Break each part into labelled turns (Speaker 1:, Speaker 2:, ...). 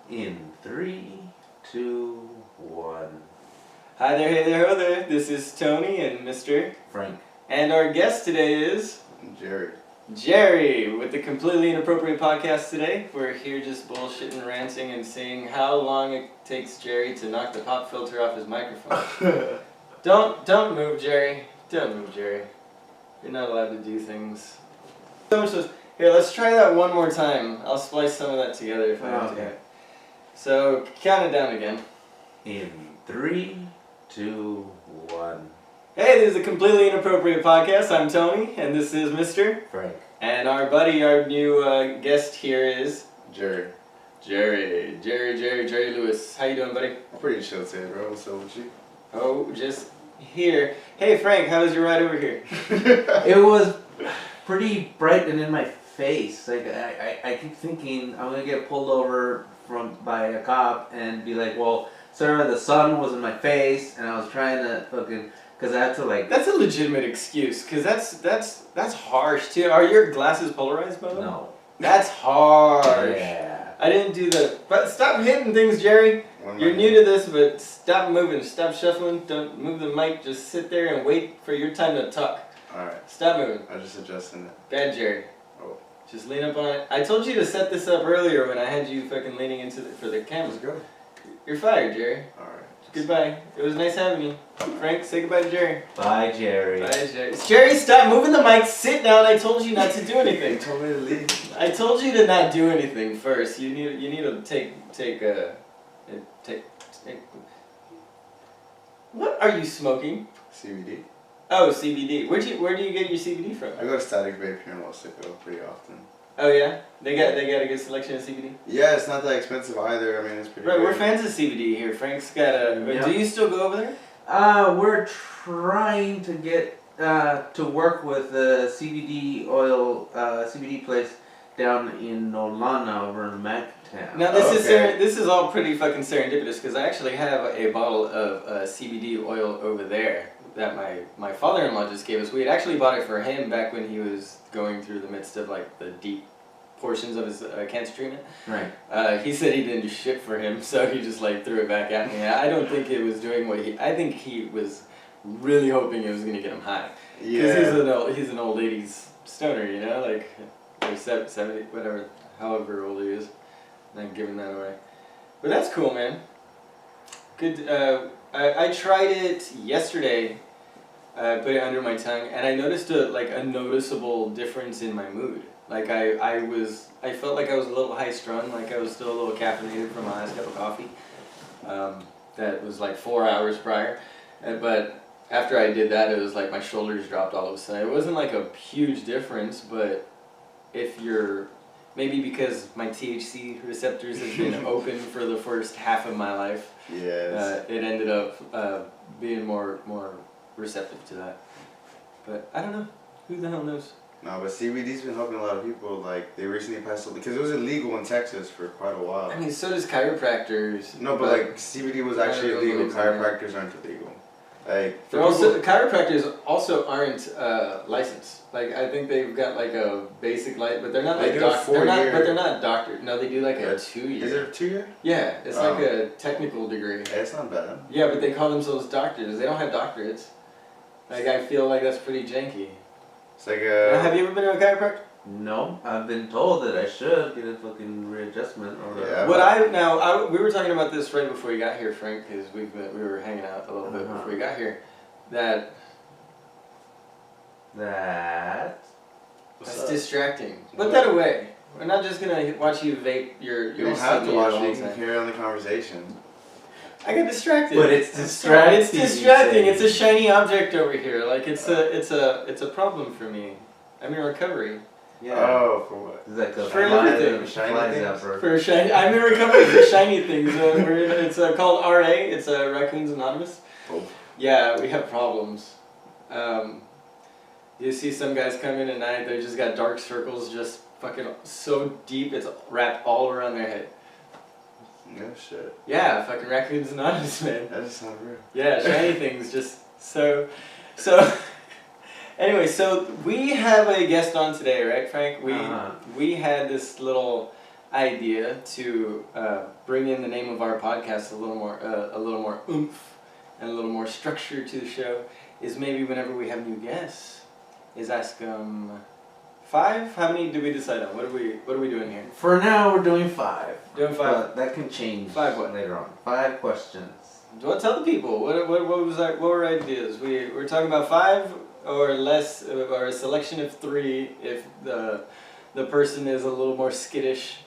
Speaker 1: In 3, 2, 1.
Speaker 2: Hi there, hey there, ho there. This is Tony and Mr.
Speaker 1: Frank.
Speaker 2: And our guest today is
Speaker 3: Jerry.
Speaker 2: Jerry with the Completely Inappropriate podcast today. We're here just bullshitting, ranting, and seeing how long it takes Jerry to knock the pop filter off his microphone. Don't move, Jerry. Don't move, Jerry. You're not allowed to do things. So much so. Here, let's try that one more time. I'll splice some of that together if I have to. So, count it down again.
Speaker 1: In 3, 2, 1.
Speaker 2: Hey, this is a Completely Inappropriate podcast. I'm Tony, and this is Mr.
Speaker 1: Frank.
Speaker 2: And our buddy, our new guest here is...
Speaker 3: Jerry.
Speaker 2: Jerry Lewis. How you doing, buddy?
Speaker 3: Pretty chill today, bro. What's up with you?
Speaker 2: Oh, just here. Hey, Frank, how was your ride over here?
Speaker 1: It was pretty bright and in my face. Like I keep thinking I'm gonna get pulled over by a cop and be like, well, sir, the sun was in my face, and I was trying to fucking, because I had to like.
Speaker 2: That's a legitimate excuse, because that's harsh too. Are your glasses polarized, by the way?
Speaker 1: No.
Speaker 2: That's harsh.
Speaker 1: Yeah.
Speaker 2: I didn't do that. But stop hitting things, Jerry. You're new to this, but stop moving, stop shuffling, don't move the mic, just sit there and wait for your time to talk.
Speaker 3: Alright.
Speaker 2: Stop moving.
Speaker 3: I'm just adjusting it.
Speaker 2: Bad Jerry.
Speaker 3: Oh.
Speaker 2: Just lean up on it. I told you to set this up earlier when I had you fucking leaning into for the camera.
Speaker 3: Let's go.
Speaker 2: You're fired, Jerry.
Speaker 3: Alright.
Speaker 2: Goodbye. It was nice having you. Frank, say goodbye to Jerry.
Speaker 1: Bye, Jerry.
Speaker 2: Bye, Jerry. Jerry, stop moving the mic. Sit down. I told you not to do anything.
Speaker 3: You told me to leave.
Speaker 2: I told you to not do anything first. You need to take. What are you smoking?
Speaker 3: CBD.
Speaker 2: Oh, CBD. Where do you get your CBD from?
Speaker 3: I go to Static Vape here in Waseco pretty often.
Speaker 2: Oh yeah, they got a good selection of CBD.
Speaker 3: Yeah, it's not that expensive either. I mean, it's pretty.
Speaker 2: Right,
Speaker 3: good.
Speaker 2: we're fans of CBD here. Frank's got a.
Speaker 1: Yeah.
Speaker 2: Do you still go over there?
Speaker 1: We're trying to get to work with the CBD oil CBD place down in Nolana over in MacTown.
Speaker 2: Now this is all pretty fucking serendipitous because I actually have a bottle of CBD oil over there that my father-in-law just gave us. We had actually bought it for him back when he was going through the midst of like the deep portions of his cancer treatment.
Speaker 1: Right.
Speaker 2: He said he didn't do shit for him, so he just like threw it back at me. I don't think it was doing what I think he was really hoping it was gonna get him high.
Speaker 3: Yeah.
Speaker 2: Because he's an old lady's stoner, you know, like 70, whatever, however old he is. Not giving that away. But that's cool, man. Good. I tried it yesterday. I put it under my tongue, and I noticed a noticeable difference in my mood. Like I felt like I was a little high strung, like I was still a little caffeinated from my last cup of coffee. That was like 4 hours prior, but after I did that, it was like my shoulders dropped all of a sudden. It wasn't like a huge difference, but if you're maybe because my THC receptors have been open for the first half of my life,
Speaker 3: Yes.
Speaker 2: it ended up being more receptive to that. But I don't know. Who the hell knows?
Speaker 3: No, but CBD's been helping a lot of people. Like, they recently passed it because it was illegal in Texas for quite a while.
Speaker 2: I mean, so does chiropractors.
Speaker 3: No, but like CBD was actually illegal. Chiropractors aren't illegal. Like,
Speaker 2: chiropractors also aren't licensed. Like, I think they've got like a basic license, but they're not like but they're not doctors. No, they do like a 2-year.
Speaker 3: Is it a 2-year?
Speaker 2: Yeah, it's like a technical degree.
Speaker 3: Yeah, it's not bad.
Speaker 2: Yeah, but they call themselves doctors. They don't have doctorates. Like, I feel like that's pretty janky.
Speaker 3: It's like
Speaker 2: Have you ever been to a chiropractor?
Speaker 1: No, I've been told that I should get a fucking readjustment.
Speaker 3: Yeah.
Speaker 2: We were talking about this right before you got here, Frank, because we were hanging out a little bit before you got here. That's distracting. Put that away. We're not just gonna watch you vape your.
Speaker 3: You don't have to watch it. You can carry on the conversation.
Speaker 2: I got distracted.
Speaker 1: But it's distracting.
Speaker 2: It's distracting. It's a shiny object over here. Like it's a problem for me. I'm in recovery.
Speaker 1: Yeah.
Speaker 3: Oh, for what?
Speaker 1: It's like a
Speaker 2: For everything.
Speaker 3: Shiny things?
Speaker 2: For shiny. I'm in recovery for shiny things. It's called RA. It's Raccoons Anonymous.
Speaker 3: Oh.
Speaker 2: Yeah, we have problems. You see some guys come in at night. They just got dark circles, just fucking so deep. It's wrapped all around their head.
Speaker 3: No shit.
Speaker 2: Yeah, fucking Raccoons Anonymous, man.
Speaker 3: That just sounds real.
Speaker 2: Yeah, shiny things, just so. Anyway, so we have a guest on today, right, Frank? We had this little idea to bring in the name of our podcast a little more oomph and a little more structure to the show is maybe whenever we have new guests, is ask 5. How many did we decide on? What are we doing here?
Speaker 1: For now, we're doing 5.
Speaker 2: Doing 5.
Speaker 1: But that can change
Speaker 2: 5 what?
Speaker 1: later on. 5 questions.
Speaker 2: Well, tell the people what were our ideas? We're talking about 5 or less, or a selection of 3 if the person is a little more skittish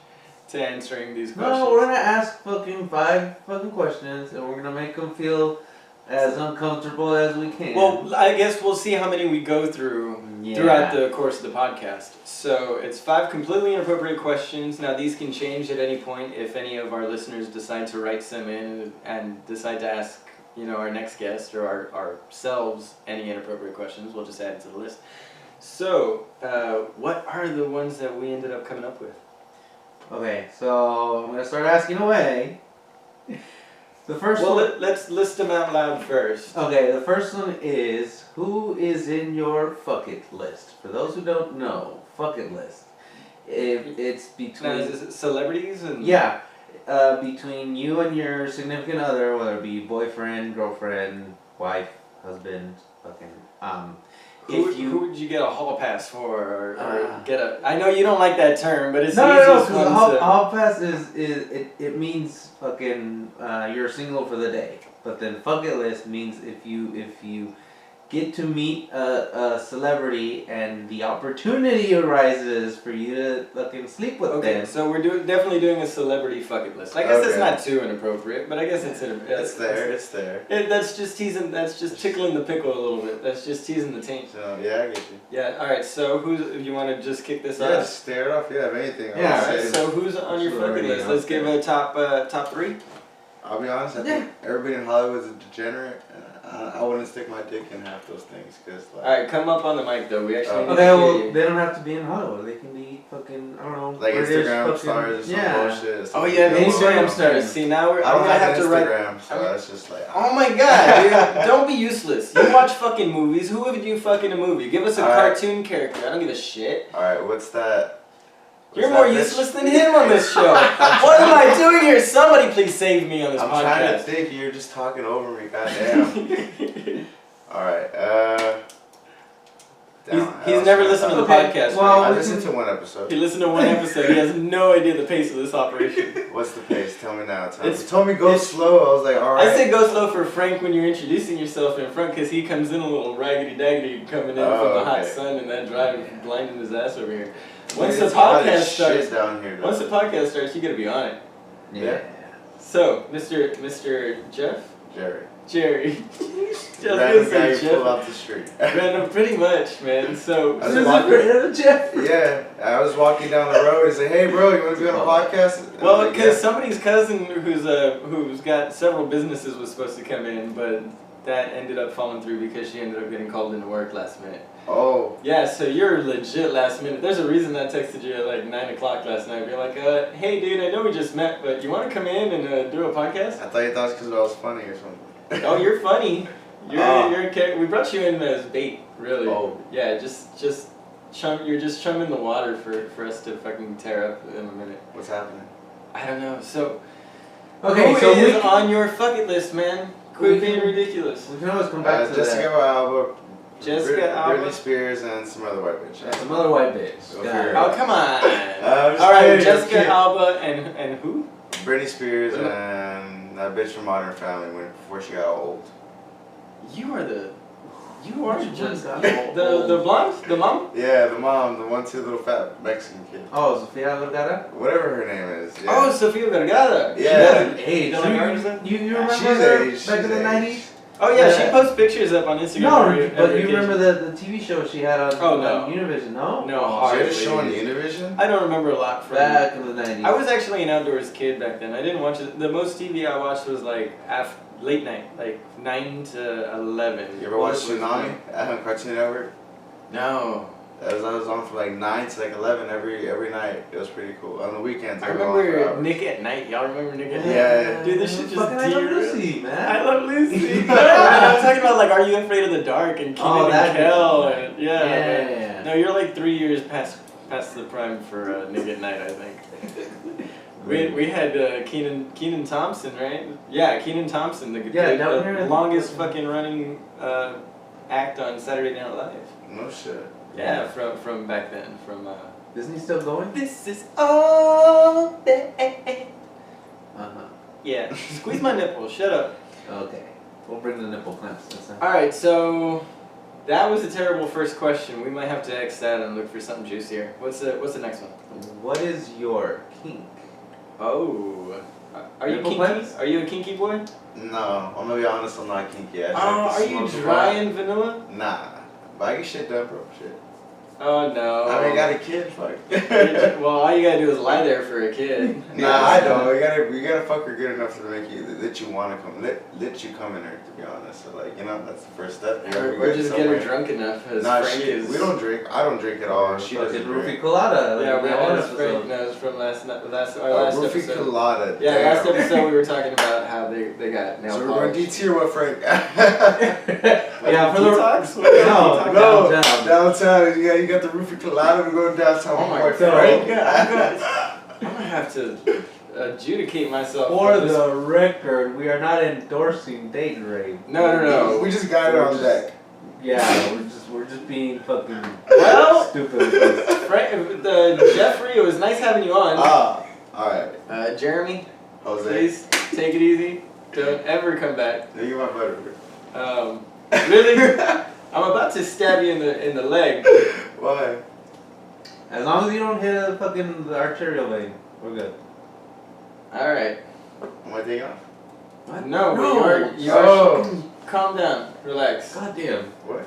Speaker 2: to answering these questions.
Speaker 1: No, we're gonna ask fucking 5 fucking questions, and we're gonna make them feel as uncomfortable as we can.
Speaker 2: Well, I guess we'll see how many we go through throughout the course of the podcast. So it's 5 completely inappropriate questions. Now these can change at any point if any of our listeners decide to write some in and decide to ask, our next guest or ourselves any inappropriate questions. We'll just add it to the list. So, what are the ones that we ended up coming up with?
Speaker 1: Okay, so I'm gonna start asking away. The first one.
Speaker 2: Let's list them out loud first.
Speaker 1: Okay, the first one is, who is in your fuck it list? For those who don't know, fuck it list. It's between.
Speaker 2: Now, is it celebrities and?
Speaker 1: Yeah, between you and your significant other, whether it be boyfriend, girlfriend, wife, husband, fucking.
Speaker 2: Who would you get a hall pass for, or get a? I know you don't like that term, but it's the
Speaker 1: no,
Speaker 2: easiest one to.
Speaker 1: hall pass is it means fucking you're single for the day, but then fuck it list means if you get to meet a celebrity and the opportunity arises for you to fucking sleep with them.
Speaker 2: Okay, so we're definitely doing a celebrity fuck it list. I guess it's not too inappropriate, but I guess it's there.
Speaker 3: It's there.
Speaker 2: That's just teasing. That's just tickling the pickle a little bit. That's just teasing the taint.
Speaker 3: So yeah, I get you.
Speaker 2: Yeah. All right. So you want to just kick this
Speaker 3: Yeah,
Speaker 2: off?
Speaker 3: just stare it off. Yeah, if anything.
Speaker 2: Yeah. All right. So who's on your fucking list? Let's give a top 3.
Speaker 3: I'll be honest. I think everybody in Hollywood is a degenerate. I wouldn't stick my dick in half those things, cause like.
Speaker 2: All right, come up on the mic though. We actually.
Speaker 1: Okay, well, they don't have to be in Hollywood. They can be fucking, I don't know,
Speaker 3: like
Speaker 1: British
Speaker 3: Instagram
Speaker 1: fucking,
Speaker 3: stars or some bullshit.
Speaker 2: Oh yeah, Instagram stars. See, now I'm gonna have to write.
Speaker 3: Instagram, so that's just like.
Speaker 2: Oh my god, dude! Don't be useless. You watch fucking movies. Who would you fuck in a movie? Give us a cartoon character. I don't give a shit.
Speaker 3: All right, what's that?
Speaker 2: You're more useless than him on this show. What am I doing here? Somebody please save me on this podcast.
Speaker 3: I'm trying to think. You're just talking over me. Goddamn. All right.
Speaker 2: He's never listened to the podcast.
Speaker 3: Well, I listened to one episode.
Speaker 2: He listened to one episode. He has no idea the pace of this operation.
Speaker 3: What's the pace? Tell me now. You told me go slow. I was like, all right.
Speaker 2: I say go slow for Frank when you're introducing yourself in front, because he comes in a little raggedy daggedy coming in from the hot sun and that drive blinding his ass over here. Once the podcast starts, you gotta be on it.
Speaker 1: Yeah.
Speaker 2: So, Mr. Jerry.
Speaker 3: Random guy you pull off the street.
Speaker 2: Random, pretty much, man. So,
Speaker 3: yeah, I was walking down the road and say, "Hey, bro, you want to be on a podcast?"
Speaker 2: Well, because somebody's cousin who's got several businesses was supposed to come in, but that ended up falling through because she ended up getting called into work last minute.
Speaker 3: Oh.
Speaker 2: Yeah, so you're legit last minute. There's a reason I texted you at like 9 o'clock last night. You're like, hey, dude, I know we just met, but you want to come in and do a podcast?
Speaker 3: I thought you thought it's because I was funny or something.
Speaker 2: Oh, you're funny. You're we brought you in as bait, really.
Speaker 3: Oh.
Speaker 2: Yeah, just chum. You're just chumming the water for us to fucking tear up in a minute.
Speaker 3: What's happening?
Speaker 2: I don't know. So,
Speaker 1: okay,
Speaker 2: who is on your fucking list, man? Quit being ridiculous.
Speaker 1: We can always come back to
Speaker 3: Jessica Alba.
Speaker 2: Alba.
Speaker 3: Britney Spears and some other white bitch.
Speaker 1: Yeah, some other white bitch.
Speaker 2: Oh, come on. Alright, Jessica Alba and who?
Speaker 3: Britney Spears and that bitch from Modern Family before she got old.
Speaker 2: You are just the blonde? The mom?
Speaker 3: Yeah, the mom, the one little fat Mexican kid.
Speaker 1: Oh, Sofia Vergara?
Speaker 3: Whatever her name is. Yeah.
Speaker 2: Oh, Sofia Vergara.
Speaker 3: Yeah.
Speaker 1: Hey, you remember
Speaker 3: she's
Speaker 1: her
Speaker 3: aged.
Speaker 1: back in the 90s?
Speaker 2: Oh yeah, she posts pictures up on Instagram.
Speaker 1: No, but you remember the TV show she had on Univision, no?
Speaker 2: No,
Speaker 3: she had a show on Univision?
Speaker 2: I don't remember a lot from
Speaker 1: back in the 90s.
Speaker 2: I was actually an outdoors kid back then. I didn't watch it. The most TV I watched was like late night, like 9 to 11.
Speaker 3: You ever watch Tsunami on Cartoon Network?
Speaker 2: No.
Speaker 3: That was on from like 9 to like 11 every night. It was pretty cool. On the weekends.
Speaker 2: I remember Nick at Night. Y'all remember Nick at Night?
Speaker 3: Yeah.
Speaker 2: Dude, this shit just
Speaker 1: I Love Lucy, man.
Speaker 2: I Love Lucy. I'm talking about like Are You Afraid of the Dark and Kenan and Kel.
Speaker 1: Yeah.
Speaker 2: No, you're like 3 years past past the prime for nigga at night, I think. We had Kenan Thompson, right? Yeah, Kenan Thompson, the longest fucking running act on Saturday Night Live.
Speaker 3: No shit.
Speaker 2: Yeah, from back then, from.
Speaker 1: Isn't he still going?
Speaker 2: This is all day.
Speaker 1: Uh-huh.
Speaker 2: Yeah, squeeze my nipple. Shut up.
Speaker 1: Okay. We'll bring the nipple clamps this time.
Speaker 2: All right, so that was a terrible first question. We might have to X that and look for something juicier. What's the next one?
Speaker 1: What is your kink?
Speaker 2: Oh, are you
Speaker 1: Nipple
Speaker 2: kinky?
Speaker 1: clamps?
Speaker 2: Are you a kinky boy?
Speaker 3: No, I'm gonna be honest, I'm not kinky. I
Speaker 2: Are you dry and vanilla?
Speaker 3: Nah, but I get shit done, bro. Shit.
Speaker 2: Oh no.
Speaker 3: I mean, got a kid, fuck.
Speaker 2: Well, all you gotta do is lie there for a kid.
Speaker 3: Nah, I don't. You gotta fuck her good enough to make you let you wanna come, let you come in her. To be honest, so like that's the first step.
Speaker 2: Or just get her drunk enough. As
Speaker 3: nah,
Speaker 2: Frank is.
Speaker 3: we don't drink. I don't drink at all. She doesn't
Speaker 1: Roofie
Speaker 3: drink.
Speaker 1: colada.
Speaker 2: Yeah,
Speaker 1: that
Speaker 2: was Frank. No, it was from last
Speaker 3: Roofie
Speaker 2: episode.
Speaker 3: colada.
Speaker 2: Yeah,
Speaker 3: damn.
Speaker 2: last episode we were talking about how they got nail
Speaker 3: So we're going
Speaker 2: polish.
Speaker 3: DT or what, Frank?
Speaker 1: Yeah, for the
Speaker 2: detox.
Speaker 3: No,
Speaker 1: downtown.
Speaker 3: downtown. You got the roofie colada. We're going downtown.
Speaker 2: Oh my
Speaker 3: boy,
Speaker 2: god!
Speaker 3: Frank.
Speaker 2: I'm gonna have to adjudicate myself.
Speaker 1: For
Speaker 2: on this.
Speaker 1: the record, we are not endorsing date rape.
Speaker 2: No.
Speaker 3: We just got it on deck.
Speaker 1: Yeah, we're just being fucking
Speaker 2: Well,
Speaker 1: stupid.
Speaker 2: Jeffrey, it was nice having you on.
Speaker 3: Alright.
Speaker 2: Jeremy,
Speaker 3: Jose.
Speaker 2: please take it easy. Don't ever come back.
Speaker 3: You my butter.
Speaker 2: Really? I'm about to stab you in the leg.
Speaker 3: Why?
Speaker 1: As long as you don't hit the arterial vein, we're good.
Speaker 2: All right.
Speaker 3: Am I taking off?
Speaker 1: What?
Speaker 2: No,
Speaker 1: No.
Speaker 2: but you are. Calm down. Relax.
Speaker 1: God damn.
Speaker 3: What?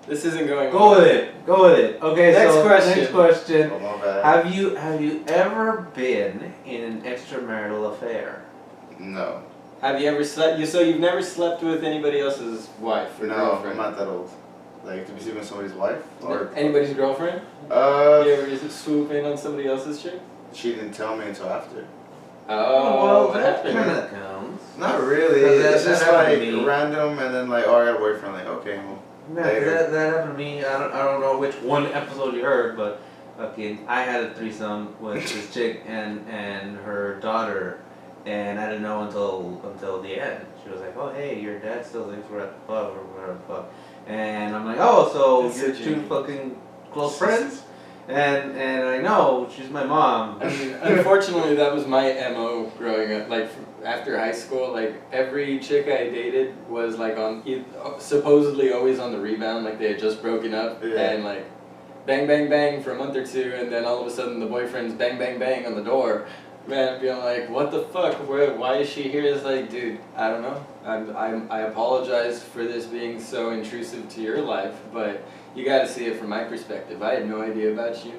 Speaker 2: This isn't going.
Speaker 1: Go with it. Go with it. Okay.
Speaker 2: Next question.
Speaker 1: Next question.
Speaker 3: Oh, my bad.
Speaker 1: Have you ever been in an extramarital affair?
Speaker 3: No.
Speaker 2: Have you ever slept? So you've never slept with anybody else's wife or
Speaker 3: No,
Speaker 2: girlfriend?
Speaker 3: I'm not that old. Like, to be sleeping with somebody's wife? Or
Speaker 2: Anybody's girlfriend? You ever swoop in on somebody else's chick?
Speaker 3: She didn't tell me until after.
Speaker 2: Oh,
Speaker 1: well,
Speaker 2: what
Speaker 1: that
Speaker 2: happened?
Speaker 1: kind of counts.
Speaker 3: Not really.
Speaker 1: That-
Speaker 3: It's
Speaker 1: that
Speaker 3: just
Speaker 1: happened
Speaker 3: like
Speaker 1: to me.
Speaker 3: random, and then like, oh, I got a boyfriend. Like, okay, well,
Speaker 1: Yeah,
Speaker 3: later.
Speaker 1: that happened to me. I don't know which one episode you heard, but fucking, I had a threesome with this chick and her daughter, and I didn't know until the end. She was like, "Oh, hey, your dad still thinks we're at the pub or whatever the fuck," and I'm like, "Oh, so
Speaker 2: That's
Speaker 1: you're
Speaker 2: so
Speaker 1: two
Speaker 2: genius.
Speaker 1: fucking close friends?" And I know she's my mom.
Speaker 2: I mean, unfortunately, that was my MO growing up. Like, after high school, like, every chick I dated was, like, supposedly always on the rebound. Like, they had just broken up.
Speaker 3: Yeah.
Speaker 2: And, like, bang, bang, bang for a month or two. And then all of a sudden, the boyfriend's bang, bang, bang on the door. Man, being like, what the fuck? Why is she here? It's like, dude, I don't know. I apologize for this being so intrusive to your life, but you got to see it from my perspective. I had no idea about you.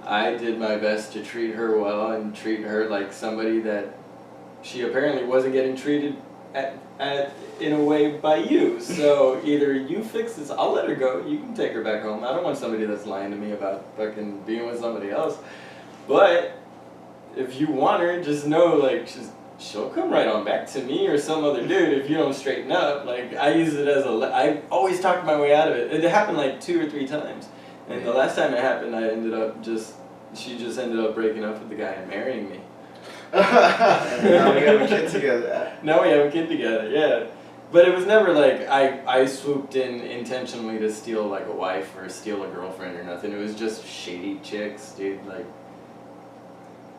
Speaker 2: I did my best to treat her well and treat her like somebody that she apparently wasn't getting treated in a way by you. So either you fix this, I'll let her go. You can take her back home. I don't want somebody that's lying to me about fucking being with somebody else. But if you want her, just know, like, she'll come right on back to me or some other dude if you don't straighten up. Like, I use it as I always talked my way out of it. It happened like 2 or 3 times. And the last time it happened, she just ended up breaking up with the guy and marrying me.
Speaker 3: And now we have a kid together.
Speaker 2: Now we have a kid together, yeah. But it was never like I swooped in intentionally to steal like a wife or steal a girlfriend or nothing. It was just shady chicks, dude. Like,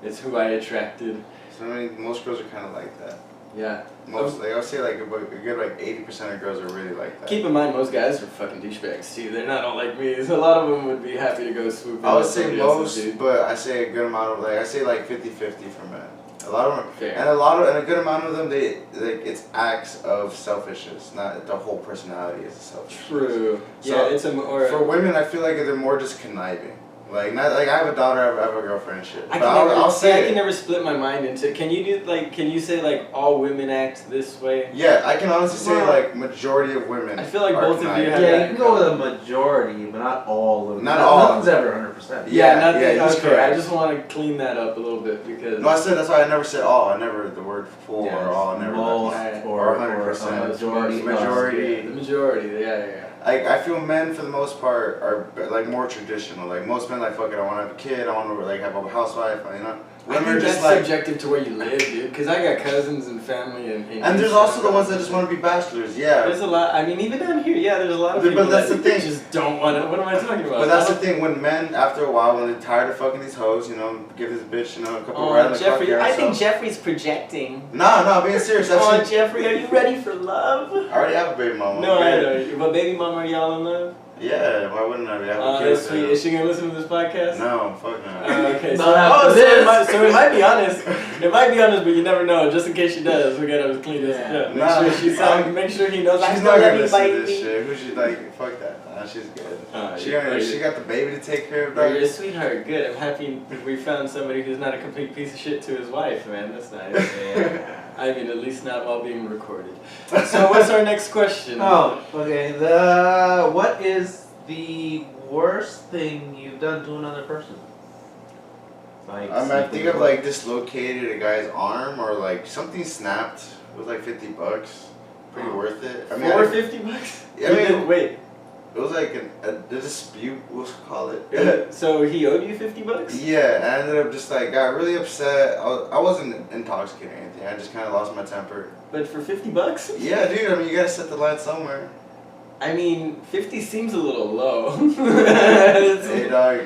Speaker 2: it's who I attracted.
Speaker 3: So I mean, most girls are kind of like that.
Speaker 2: Yeah.
Speaker 3: Most, like, I would say like a good like 80% of girls are really like that.
Speaker 2: Keep in mind, most guys are fucking douchebags too. They're not all like me. So a lot of them would be happy to go swoop in.
Speaker 3: I would
Speaker 2: on
Speaker 3: say
Speaker 2: somebody else's
Speaker 3: most,
Speaker 2: dude.
Speaker 3: but I say a good amount of like I say like 50-50 for men. A lot of them,
Speaker 2: Fair.
Speaker 3: and a good amount of them, they like it's acts of selfishness, not the whole personality is selfish.
Speaker 2: True.
Speaker 3: So,
Speaker 2: Yeah, it's a more.
Speaker 3: For women, I feel like they're more just conniving. Like not like I have a daughter, I have a girlfriend and shit.
Speaker 2: I
Speaker 3: But
Speaker 2: can,
Speaker 3: I'll say
Speaker 2: I
Speaker 3: it.
Speaker 2: can never split my mind into. Can you say like all women act this way?
Speaker 3: Yeah, I can honestly say
Speaker 1: Well,
Speaker 3: like majority of women.
Speaker 2: I feel like
Speaker 3: are
Speaker 2: both of you
Speaker 3: conniving.
Speaker 2: have-
Speaker 1: Yeah, you can go with a majority, but not all of them.
Speaker 3: Not all.
Speaker 1: Nothing's ever 100%.
Speaker 3: Yeah,
Speaker 2: not
Speaker 3: yeah,
Speaker 2: that,
Speaker 3: that's
Speaker 2: okay.
Speaker 3: correct.
Speaker 2: I just want to clean that up a little bit because.
Speaker 3: No, I said that's why I never said all. I never the word full
Speaker 1: Yes,
Speaker 3: or all. I never.
Speaker 1: most
Speaker 2: Right.
Speaker 1: or
Speaker 3: Or 100%.
Speaker 1: a majority.
Speaker 3: Majority.
Speaker 2: The majority, yeah.
Speaker 3: I feel men for the most part are like more traditional. Like most men, like fuck it, I want to have a kid, I want to like have a housewife, you know.
Speaker 2: I
Speaker 3: Women
Speaker 2: think
Speaker 3: are just
Speaker 2: that's
Speaker 3: like.
Speaker 2: subjective to where you live, dude. Because I got cousins and family
Speaker 3: And there's also the ones that just want to be bachelors. Yeah.
Speaker 2: There's a lot. I mean, even down here, yeah, there's a lot of
Speaker 3: But
Speaker 2: people
Speaker 3: that's
Speaker 2: that
Speaker 3: the thing.
Speaker 2: just don't want to. What am I talking about?
Speaker 3: But that's the thing, when men, after a while, when they're tired of fucking these hoes, you know, give this bitch, you know, a couple
Speaker 2: Oh,
Speaker 3: random
Speaker 2: Jeffrey,
Speaker 3: cock
Speaker 2: I
Speaker 3: hair,
Speaker 2: think
Speaker 3: so-
Speaker 2: Jeffrey's projecting.
Speaker 3: No, being serious. I've
Speaker 2: Oh,
Speaker 3: seen.
Speaker 2: Jeffrey, are you ready for love?
Speaker 3: I already have a baby mama.
Speaker 2: No,
Speaker 3: okay?
Speaker 2: I know. But baby mama, are y'all in love?
Speaker 3: Yeah, why wouldn't I? Have a
Speaker 2: Oh,
Speaker 3: kid
Speaker 2: that's
Speaker 3: with
Speaker 2: sweet.
Speaker 3: her.
Speaker 2: Is she gonna listen to this podcast?
Speaker 3: No, fuck no.
Speaker 2: Okay, so,
Speaker 1: Not after
Speaker 2: so,
Speaker 1: this.
Speaker 2: so it might be honest. It might be honest, but you never know. Just in case she does, we gotta clean this.
Speaker 1: Yeah.
Speaker 2: Make
Speaker 3: Nah,
Speaker 2: sure she's make sure he knows.
Speaker 3: She's
Speaker 2: I
Speaker 3: not
Speaker 2: still love
Speaker 3: gonna
Speaker 2: you,
Speaker 3: listen to
Speaker 2: baby.
Speaker 3: this shit. Who she like? Fuck that. Nah, she's good.
Speaker 2: Yeah,
Speaker 3: She got the baby to take care of.
Speaker 2: Bro, you're a
Speaker 3: Dog.
Speaker 2: sweetheart. Good. I'm happy we found somebody who's not a complete piece of shit to his wife, man. That's nice.
Speaker 1: Yeah.
Speaker 2: I mean, at least not while being recorded. So, what's our next question?
Speaker 1: Oh, okay. What is the worst thing you've done to another person? Like
Speaker 3: I think I've like dislocated a guy's arm or like something snapped. It was like $50. Pretty worth it. I mean,
Speaker 2: $450?
Speaker 3: I mean,
Speaker 2: wait.
Speaker 3: it was like a dispute. We'll call it.
Speaker 2: So he owed you $50?
Speaker 3: Yeah, I ended up just like got really upset. I wasn't intoxicated or anything. I just kind of lost my temper.
Speaker 2: But for $50?
Speaker 3: Yeah, dude. I mean, you gotta set the line somewhere.
Speaker 2: I mean, 50 seems a little low.
Speaker 3: Hey, dog.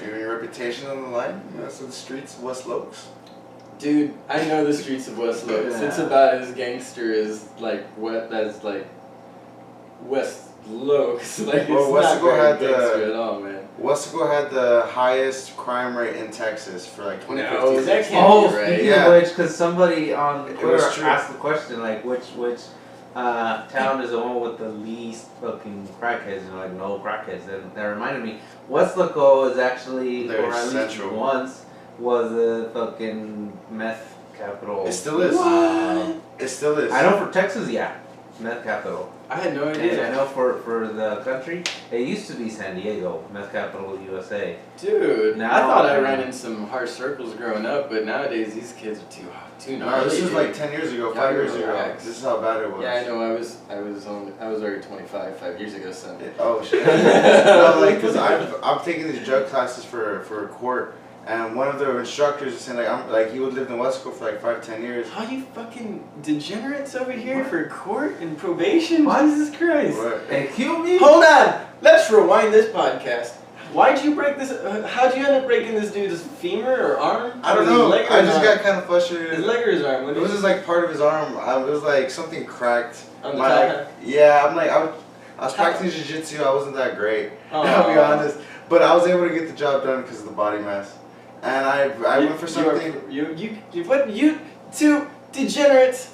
Speaker 3: Your reputation on the line. You know, so the streets, of West Lokes.
Speaker 2: Dude, I know the streets of West Lokes.
Speaker 1: Yeah.
Speaker 2: It's about as gangster as like what that's like West Lokes. Like
Speaker 3: Well,
Speaker 2: it's not
Speaker 3: Westaco
Speaker 2: very
Speaker 3: had the-
Speaker 2: gangster at all, man.
Speaker 3: Westaco had the highest crime rate in Texas for like 2015.
Speaker 2: No, that can't
Speaker 1: Oh,
Speaker 2: be right.
Speaker 1: speaking
Speaker 3: Yeah.
Speaker 1: of which, because somebody on
Speaker 3: It
Speaker 1: Twitter
Speaker 3: was true.
Speaker 1: asked the question, like, which town is the one with the least fucking crackheads? And like, no crackheads. And that reminded me, Westlaco is actually,
Speaker 3: They're
Speaker 1: or at least
Speaker 3: central.
Speaker 1: once, was a fucking meth capital.
Speaker 3: It still is.
Speaker 1: Wow.
Speaker 3: It still is.
Speaker 1: I know for Texas, yeah, meth capital.
Speaker 2: I had no
Speaker 1: And I
Speaker 2: idea.
Speaker 1: know for the country, it used to be San Diego, meth capital USA.
Speaker 2: Dude,
Speaker 1: Now-
Speaker 2: I thought I ran in some harsh circles growing up, but nowadays these kids are too
Speaker 3: No,
Speaker 2: gnarly.
Speaker 3: this was
Speaker 2: dude.
Speaker 3: like 10 years ago,
Speaker 2: Yeah,
Speaker 3: 5 years
Speaker 2: you're
Speaker 3: ago.
Speaker 2: right.
Speaker 3: This is how bad it was.
Speaker 2: Yeah, I know. I was already 25 5 years ago, son.
Speaker 3: Oh shit. No, like, cause I'm taking these drug classes for a court, and one of the instructors is saying like he would live in Westco for like 5-10 years.
Speaker 2: How you fucking degenerates over here for court and probation?
Speaker 1: What?
Speaker 2: Jesus Christ.
Speaker 3: What?
Speaker 1: Hey, kill me?
Speaker 2: Hold on! Let's rewind this podcast. Why'd you break this? How'd you end up breaking this dude's femur or arm?
Speaker 3: I don't
Speaker 2: Was it
Speaker 3: know.
Speaker 2: leg or
Speaker 3: I just
Speaker 2: arm?
Speaker 3: got kind of frustrated.
Speaker 2: His leg or his arm? What
Speaker 3: It
Speaker 2: did
Speaker 3: was
Speaker 2: you-
Speaker 3: just like part of his arm. It was like something cracked.
Speaker 2: On the
Speaker 3: My-
Speaker 2: top half?
Speaker 3: Yeah, I'm like I was practicing jiu-jitsu. I wasn't that great. I'll be
Speaker 2: Aw.
Speaker 3: honest, but I was able to get the job done because of the body mass. And I went for something.
Speaker 2: You two degenerates,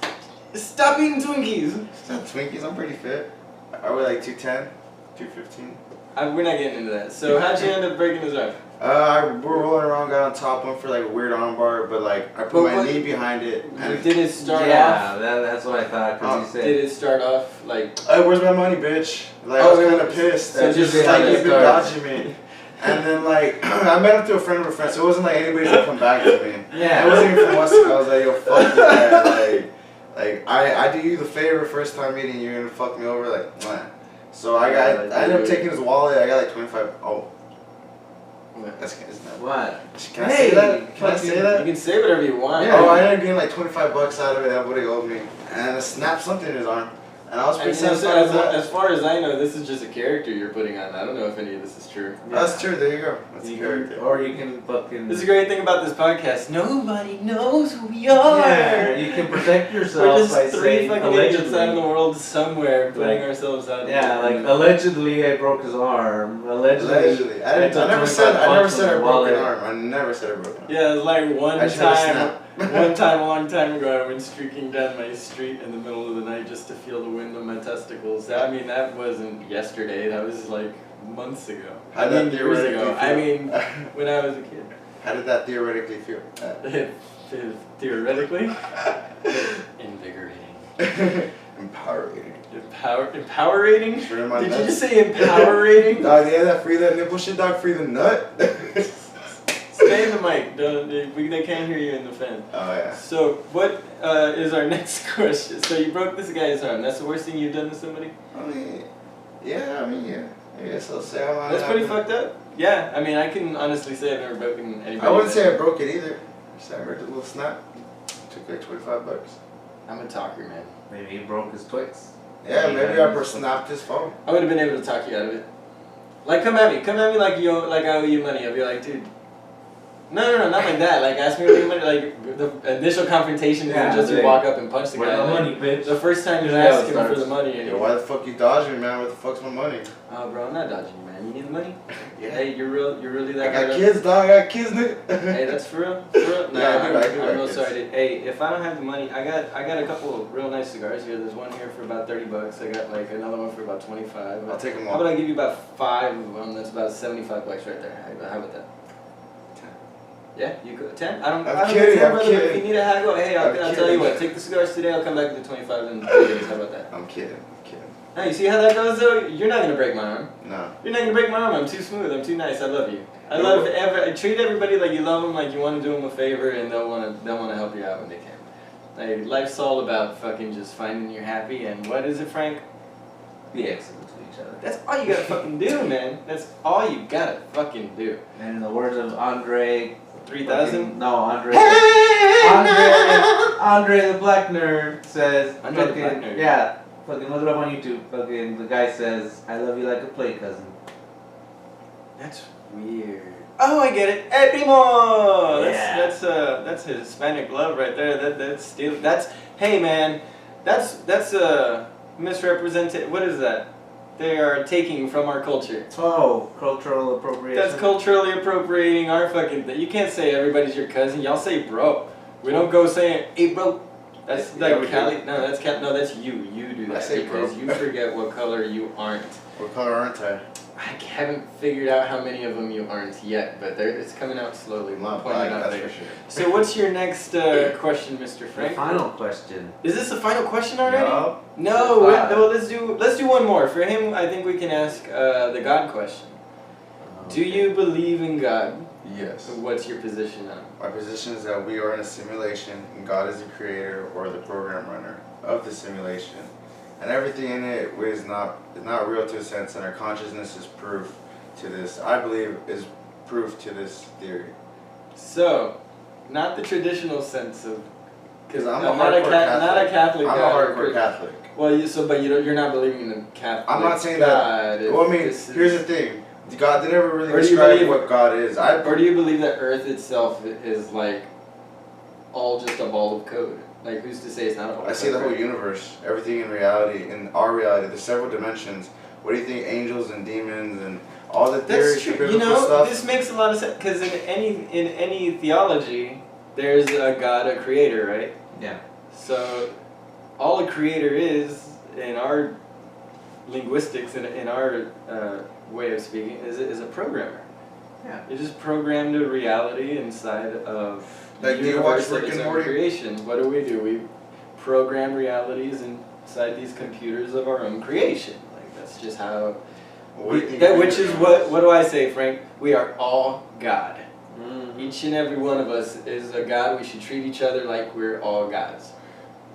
Speaker 2: stop eating Twinkies.
Speaker 3: Twinkies. I'm pretty fit. I weigh like 210, 215.
Speaker 2: We're not getting into that. So how'd you end up breaking his arm?
Speaker 3: We're rolling around, got on top, went for like a weird arm bar, but like I put
Speaker 2: But
Speaker 3: my
Speaker 2: what-
Speaker 3: knee behind it. And
Speaker 2: Did it start
Speaker 1: Yeah,
Speaker 2: off?
Speaker 1: that's what I thought, because you said.
Speaker 2: Did it start off like?
Speaker 3: hey, where's my money, bitch? Like I
Speaker 2: Oh,
Speaker 3: was
Speaker 2: it
Speaker 3: kind of
Speaker 2: was-
Speaker 3: pissed.
Speaker 1: That's
Speaker 3: Just
Speaker 1: just
Speaker 3: like
Speaker 1: how it
Speaker 3: you've been
Speaker 1: starts.
Speaker 3: dodging me. And then like I met up to a friend of a friend, so it wasn't like anybody could come back to me.
Speaker 1: Yeah.
Speaker 3: I wasn't even from Western. I was like, yo, fuck you, man. Like I do you the favor first time meeting you, you're gonna fuck me over, like, mwah. So I ended up taking his wallet. I got like 25. Oh, that's not.
Speaker 1: What?
Speaker 3: Can I say that? Can I say
Speaker 2: You
Speaker 3: that?
Speaker 2: can say whatever you want.
Speaker 3: Oh, I ended up getting like $25 out of it. That would have owed me, and I snapped something in his arm, and I was pretty
Speaker 2: And so,
Speaker 3: satisfied with that.
Speaker 2: as far as I know, this is just a character you're putting on. I don't know if any of this is true.
Speaker 3: That's true. There you go. That's a
Speaker 1: You
Speaker 3: character.
Speaker 1: can, or you can fucking.
Speaker 2: This is a great thing about this podcast. Nobody knows who we are.
Speaker 1: Yeah, you can protect
Speaker 2: We're
Speaker 1: yourself by
Speaker 2: just three
Speaker 1: saying
Speaker 2: fucking idiots out in the
Speaker 1: allegedly.
Speaker 2: world somewhere putting
Speaker 1: Like-
Speaker 2: ourselves out.
Speaker 1: Yeah, like allegedly I broke his arm. Allegedly.
Speaker 3: Allegedly, I
Speaker 1: took
Speaker 3: never
Speaker 1: 25
Speaker 3: said I
Speaker 1: bucks
Speaker 3: broken
Speaker 1: from the wallet.
Speaker 3: arm. I never said I broken arm.
Speaker 2: Yeah, it was like one
Speaker 3: I just had a
Speaker 2: time.
Speaker 3: snap.
Speaker 2: One time, a long time ago, I went streaking down my street in the middle of the night just to feel the wind on my testicles. I mean, that wasn't yesterday. That was like months ago.
Speaker 3: How
Speaker 2: I
Speaker 3: did
Speaker 2: mean,
Speaker 3: that
Speaker 2: years
Speaker 3: theoretically
Speaker 2: ago. I mean,
Speaker 3: feel?
Speaker 2: when I was a kid.
Speaker 3: How did that theoretically feel?
Speaker 2: Theoretically, invigorating,
Speaker 3: Empowering.
Speaker 2: empowerating.
Speaker 3: Sure, my
Speaker 2: Did you
Speaker 3: nuts.
Speaker 2: just say empowerating?
Speaker 3: Dog, yeah, that free that nipple shit, dog. Free the nut.
Speaker 2: Stay in the mic. They can't hear you in the fan.
Speaker 3: Oh yeah.
Speaker 2: So, what is our next question? So you broke this guy's arm. That's the worst thing you've done to somebody?
Speaker 3: I mean, Yeah, I mean, yeah. I guess I'll say I'm
Speaker 2: That's pretty fucked up. Yeah, I mean, I can honestly say I've never broken anybody.
Speaker 3: I wouldn't say I broke it either. Just I heard a little snap. Took like $25.
Speaker 2: I'm a talker, man.
Speaker 1: Maybe he broke his Twix.
Speaker 3: Yeah, maybe I snapped his phone.
Speaker 2: I would have been able to talk you out of it. Like, come at me like I owe you money. I'll be like, dude. No, not like that. Like, ask me for money. Like, the initial confrontation is just you walk up and punch the guy.
Speaker 1: Where's the money, bitch?
Speaker 2: The first time you ask him for the money.
Speaker 3: Yo, why the fuck you dodging me, man? Where the fuck's my money?
Speaker 2: Oh, bro, I'm not dodging you, man. You need the money?
Speaker 3: Yeah.
Speaker 2: Hey, you're really that
Speaker 3: I got kids, dog. I got kids, nigga.
Speaker 2: Hey, that's for real? For real? Nah,
Speaker 3: Yeah, I do
Speaker 2: I'm real
Speaker 3: kids.
Speaker 2: sorry, dude. Hey, if I don't have the money, I got a couple of real nice cigars here. There's one here for about $30. I got like another one for about 25.
Speaker 3: I'll take them
Speaker 2: How
Speaker 3: all.
Speaker 2: about I give you about 5 of them? That's about $75 right there. How about that?
Speaker 3: 10.
Speaker 2: Yeah, you go 10. I don't
Speaker 3: kidding,
Speaker 2: know,
Speaker 3: I'm
Speaker 2: brother,
Speaker 3: kidding.
Speaker 2: If you need a haggle, hey, I'll tell
Speaker 3: kidding.
Speaker 2: you what. Take the cigars today. I'll come back with the 25 in 3 days. How about that?
Speaker 3: I'm kidding.
Speaker 2: Now you see how that goes though. You're not gonna break my arm.
Speaker 3: No.
Speaker 2: You're not gonna break my arm. I'm too smooth. I'm too nice. I love you. I treat everybody like you love them, like you want to do them a favor, and they'll want to help you out when they can. Like life's all about fucking just finding you're happy, and what is it, Frank?
Speaker 1: Be excellent to each other.
Speaker 2: That's all you gotta fucking do, man. That's all you gotta fucking do.
Speaker 1: And in the words of Andre
Speaker 2: 3000?
Speaker 1: No, Andre the Black Nerd says
Speaker 2: Andre the
Speaker 1: fucking,
Speaker 2: Black Nerd.
Speaker 1: Yeah. Fucking look it up on YouTube. Fucking the guy says, I love you like a play cousin.
Speaker 2: That's weird. Oh, I get it. Hey, primo.
Speaker 1: Yeah.
Speaker 2: That's Hispanic love right there. That's hey man. That's misrepresented. What is that? They are taking from our culture.
Speaker 1: Oh, cultural appropriation.
Speaker 2: That's culturally appropriating our fucking thing. You can't say everybody's your cousin. Y'all say bro. We don't go saying, hey bro. That's like Cali. No, that's you. You do that
Speaker 3: I say
Speaker 2: because
Speaker 3: bro.
Speaker 2: you forget what color you aren't.
Speaker 3: What color aren't I?
Speaker 2: I haven't figured out how many of them you aren't yet, but it's coming out slowly.
Speaker 3: I'm
Speaker 2: We'll
Speaker 3: not
Speaker 2: point it
Speaker 3: black,
Speaker 2: out
Speaker 3: that's
Speaker 2: later.
Speaker 3: for sure.
Speaker 2: So what's your next question, Mr.
Speaker 1: The
Speaker 2: Frank?
Speaker 1: final question.
Speaker 2: Is this the final question already?
Speaker 3: No.
Speaker 2: No.
Speaker 1: Five.
Speaker 2: Well, let's do one more. For him, I think we can ask the God question. Do you believe in God?
Speaker 3: Yes.
Speaker 2: What's your position on?
Speaker 3: My position is that we are in a simulation, and God is the creator or the program runner of the simulation, and everything in it is not real to a sense, and our consciousness is proof to this. I believe is proof to this theory.
Speaker 2: So, not the traditional sense of.
Speaker 3: Because I'm
Speaker 2: not
Speaker 3: a hardcore Catholic.
Speaker 2: Not a Catholic
Speaker 3: I'm
Speaker 2: God.
Speaker 3: a hardcore Catholic.
Speaker 2: Well, but you're not believing in the Catholic.
Speaker 3: I'm not saying
Speaker 2: God.
Speaker 3: that. Well, I mean, here's the thing. God, they never really
Speaker 2: Or do you
Speaker 3: describe
Speaker 2: believe-
Speaker 3: what God is.
Speaker 2: Or do you believe that Earth itself is like all just a ball of code? Like, who's to say it's not a ball of code?
Speaker 3: I see the whole universe, everything in reality, in our reality. There's several dimensions. What do you think, angels and demons and all the theories,
Speaker 2: That's true.
Speaker 3: the
Speaker 2: You
Speaker 3: biblical
Speaker 2: know,
Speaker 3: stuff?
Speaker 2: this makes a lot of sense because in any theology, there's a God, a creator, right?
Speaker 1: Yeah.
Speaker 2: So, all a creator is in our linguistics, in our way of speaking, is a programmer.
Speaker 1: Yeah.
Speaker 2: You just programmed a reality inside of
Speaker 3: Like,
Speaker 2: the
Speaker 3: do you
Speaker 2: universe
Speaker 3: watch
Speaker 2: that
Speaker 3: Rick
Speaker 2: is
Speaker 3: and
Speaker 2: our
Speaker 3: Morty?
Speaker 2: creation. What do? We program realities inside these computers of our own creation. Like that's just how.
Speaker 3: What do you think
Speaker 2: Which is what do I say, Frank? We are all God.
Speaker 1: Mm-hmm.
Speaker 2: Each and every one of us is a God. We should treat each other like we're all gods.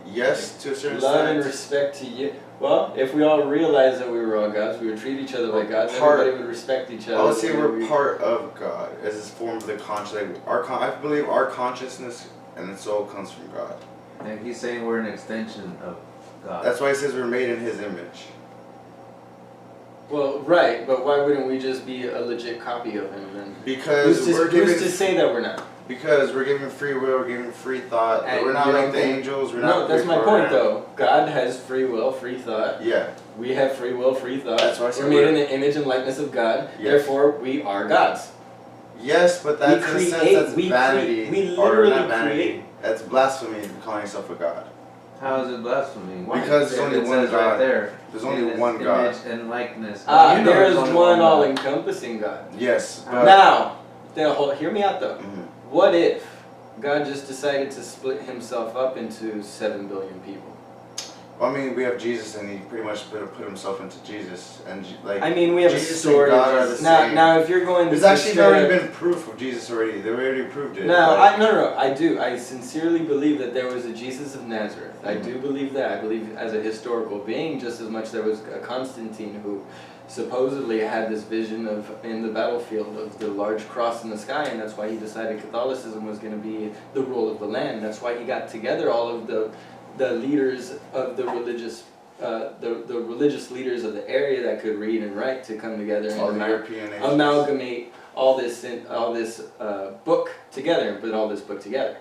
Speaker 3: Yes, to a certain
Speaker 2: Love and
Speaker 3: extent.
Speaker 2: respect to you. Well, if we all realized that we were all gods, we would treat each other like gods. Everybody would respect each other.
Speaker 3: I would say we're part of God as this form of the conscious. Like I believe our consciousness and the soul comes from God.
Speaker 1: And he's saying we're an extension of God.
Speaker 3: That's why he says we're made in His image.
Speaker 2: Well, right, but why wouldn't we just be a legit copy of Him then?
Speaker 3: Because
Speaker 2: Who's to say that we're not?
Speaker 3: Because we're given free will, we're given free thought.
Speaker 2: And
Speaker 3: We're not
Speaker 2: you
Speaker 3: like
Speaker 2: don't
Speaker 3: the
Speaker 2: think-
Speaker 3: angels. We're
Speaker 2: No,
Speaker 3: not.
Speaker 2: that's my point
Speaker 3: pre-programmed.
Speaker 2: though. God has free will, free thought.
Speaker 3: Yeah.
Speaker 2: We have free will, free thought.
Speaker 3: That's why I said
Speaker 2: we're made
Speaker 3: we're-
Speaker 2: in the image and likeness of God.
Speaker 3: Yes.
Speaker 2: Therefore, we are gods.
Speaker 3: Yes, but that's in a
Speaker 2: create-
Speaker 3: sense that's
Speaker 2: we
Speaker 3: vanity.
Speaker 2: we
Speaker 3: or
Speaker 2: literally
Speaker 3: not vanity.
Speaker 2: create.
Speaker 3: That's blasphemy calling yourself a god.
Speaker 1: How is it blasphemy? Why?
Speaker 3: Because there's only
Speaker 1: It
Speaker 3: one
Speaker 1: says
Speaker 3: God.
Speaker 1: right there.
Speaker 3: There's only
Speaker 1: In his
Speaker 3: one God.
Speaker 1: image and likeness.
Speaker 2: Ah,
Speaker 1: You know
Speaker 2: there is
Speaker 1: there's only
Speaker 2: one
Speaker 1: God.
Speaker 2: all-encompassing God.
Speaker 3: Yes. But,
Speaker 2: Now, hear me out though.
Speaker 3: Mhm.
Speaker 2: What if God just decided to split Himself up into 7 billion people?
Speaker 3: Well, I mean, we have Jesus, and he pretty much put himself into Jesus, and like.
Speaker 2: I mean, we have
Speaker 3: Jesus
Speaker 2: a story.
Speaker 3: and God are the same.
Speaker 2: Now, if you're going,
Speaker 3: there's actually already been proof of Jesus already. They already proved it.
Speaker 2: No,
Speaker 3: like,
Speaker 2: no. I do. I sincerely believe that there was a Jesus of Nazareth. I do believe that. I believe as a historical being, just as much there was a Constantine who supposedly had this vision of in the battlefield of the large cross in the sky, and that's why he decided Catholicism was going to be the rule of the land. That's why he got together all of the leaders of the religious. The religious leaders of the area that could read and write to come together and amalgamate all this book together and put all this book together.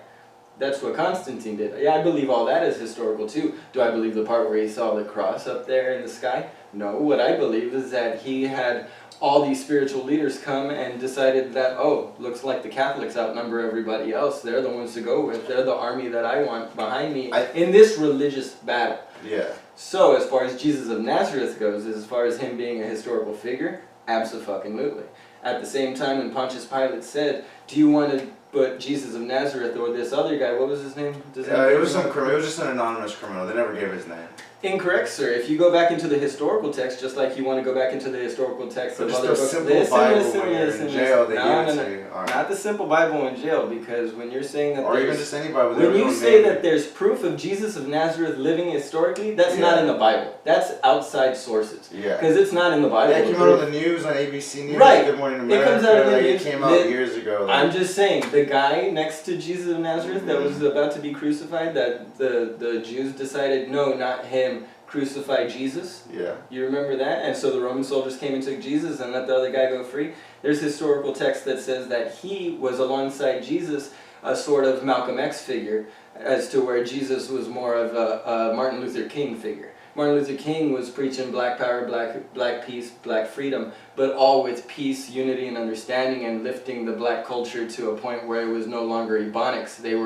Speaker 2: That's what Constantine did. Yeah, I believe all that is historical too. Do I believe the part where he saw the cross up there in the sky? No. What I believe is that he had all these spiritual leaders come and decided that, oh, looks like the Catholics outnumber everybody else. They're the ones to go with. They're the army that I want behind me in this religious battle.
Speaker 3: Yeah.
Speaker 2: So as far as Jesus of Nazareth goes, as far as him being a historical figure, abso-fucking-lutely. At the same time, when Pontius Pilate said, do you want to put Jesus of Nazareth or this other guy, what was his name?
Speaker 3: It was some criminal. It was just an anonymous criminal. They never gave his name.
Speaker 2: Incorrect, sir. If you go back into the historical text, just like you want to go back into the historical text of other books,
Speaker 3: listen. Jail, they give it to you. Right.
Speaker 2: Not the simple Bible in jail, because when you're saying that,
Speaker 3: or even just any Bible,
Speaker 2: when you say that there's proof of Jesus of Nazareth living historically, that's not in the Bible. That's outside sources.
Speaker 3: Yeah.
Speaker 2: Because it's not in the Bible.
Speaker 3: Yeah, it came out on the news on ABC News.
Speaker 2: Right.
Speaker 3: Good Morning America.
Speaker 2: It comes out of the news.
Speaker 3: It came out years ago.
Speaker 2: I'm just saying, the guy next to Jesus of Nazareth that was about to be crucified, that the Jews decided, no, not him. Crucify Jesus.
Speaker 3: Yeah.
Speaker 2: You remember that? And so the Roman soldiers came and took Jesus and let the other guy go free. There's historical text that says that he was alongside Jesus a sort of Malcolm X figure, as to where Jesus was more of a Martin Luther King figure. Martin Luther King was preaching black power, black peace, black freedom, but all with peace, unity, and understanding, and lifting the black culture to a point where it was no longer Ebonics. They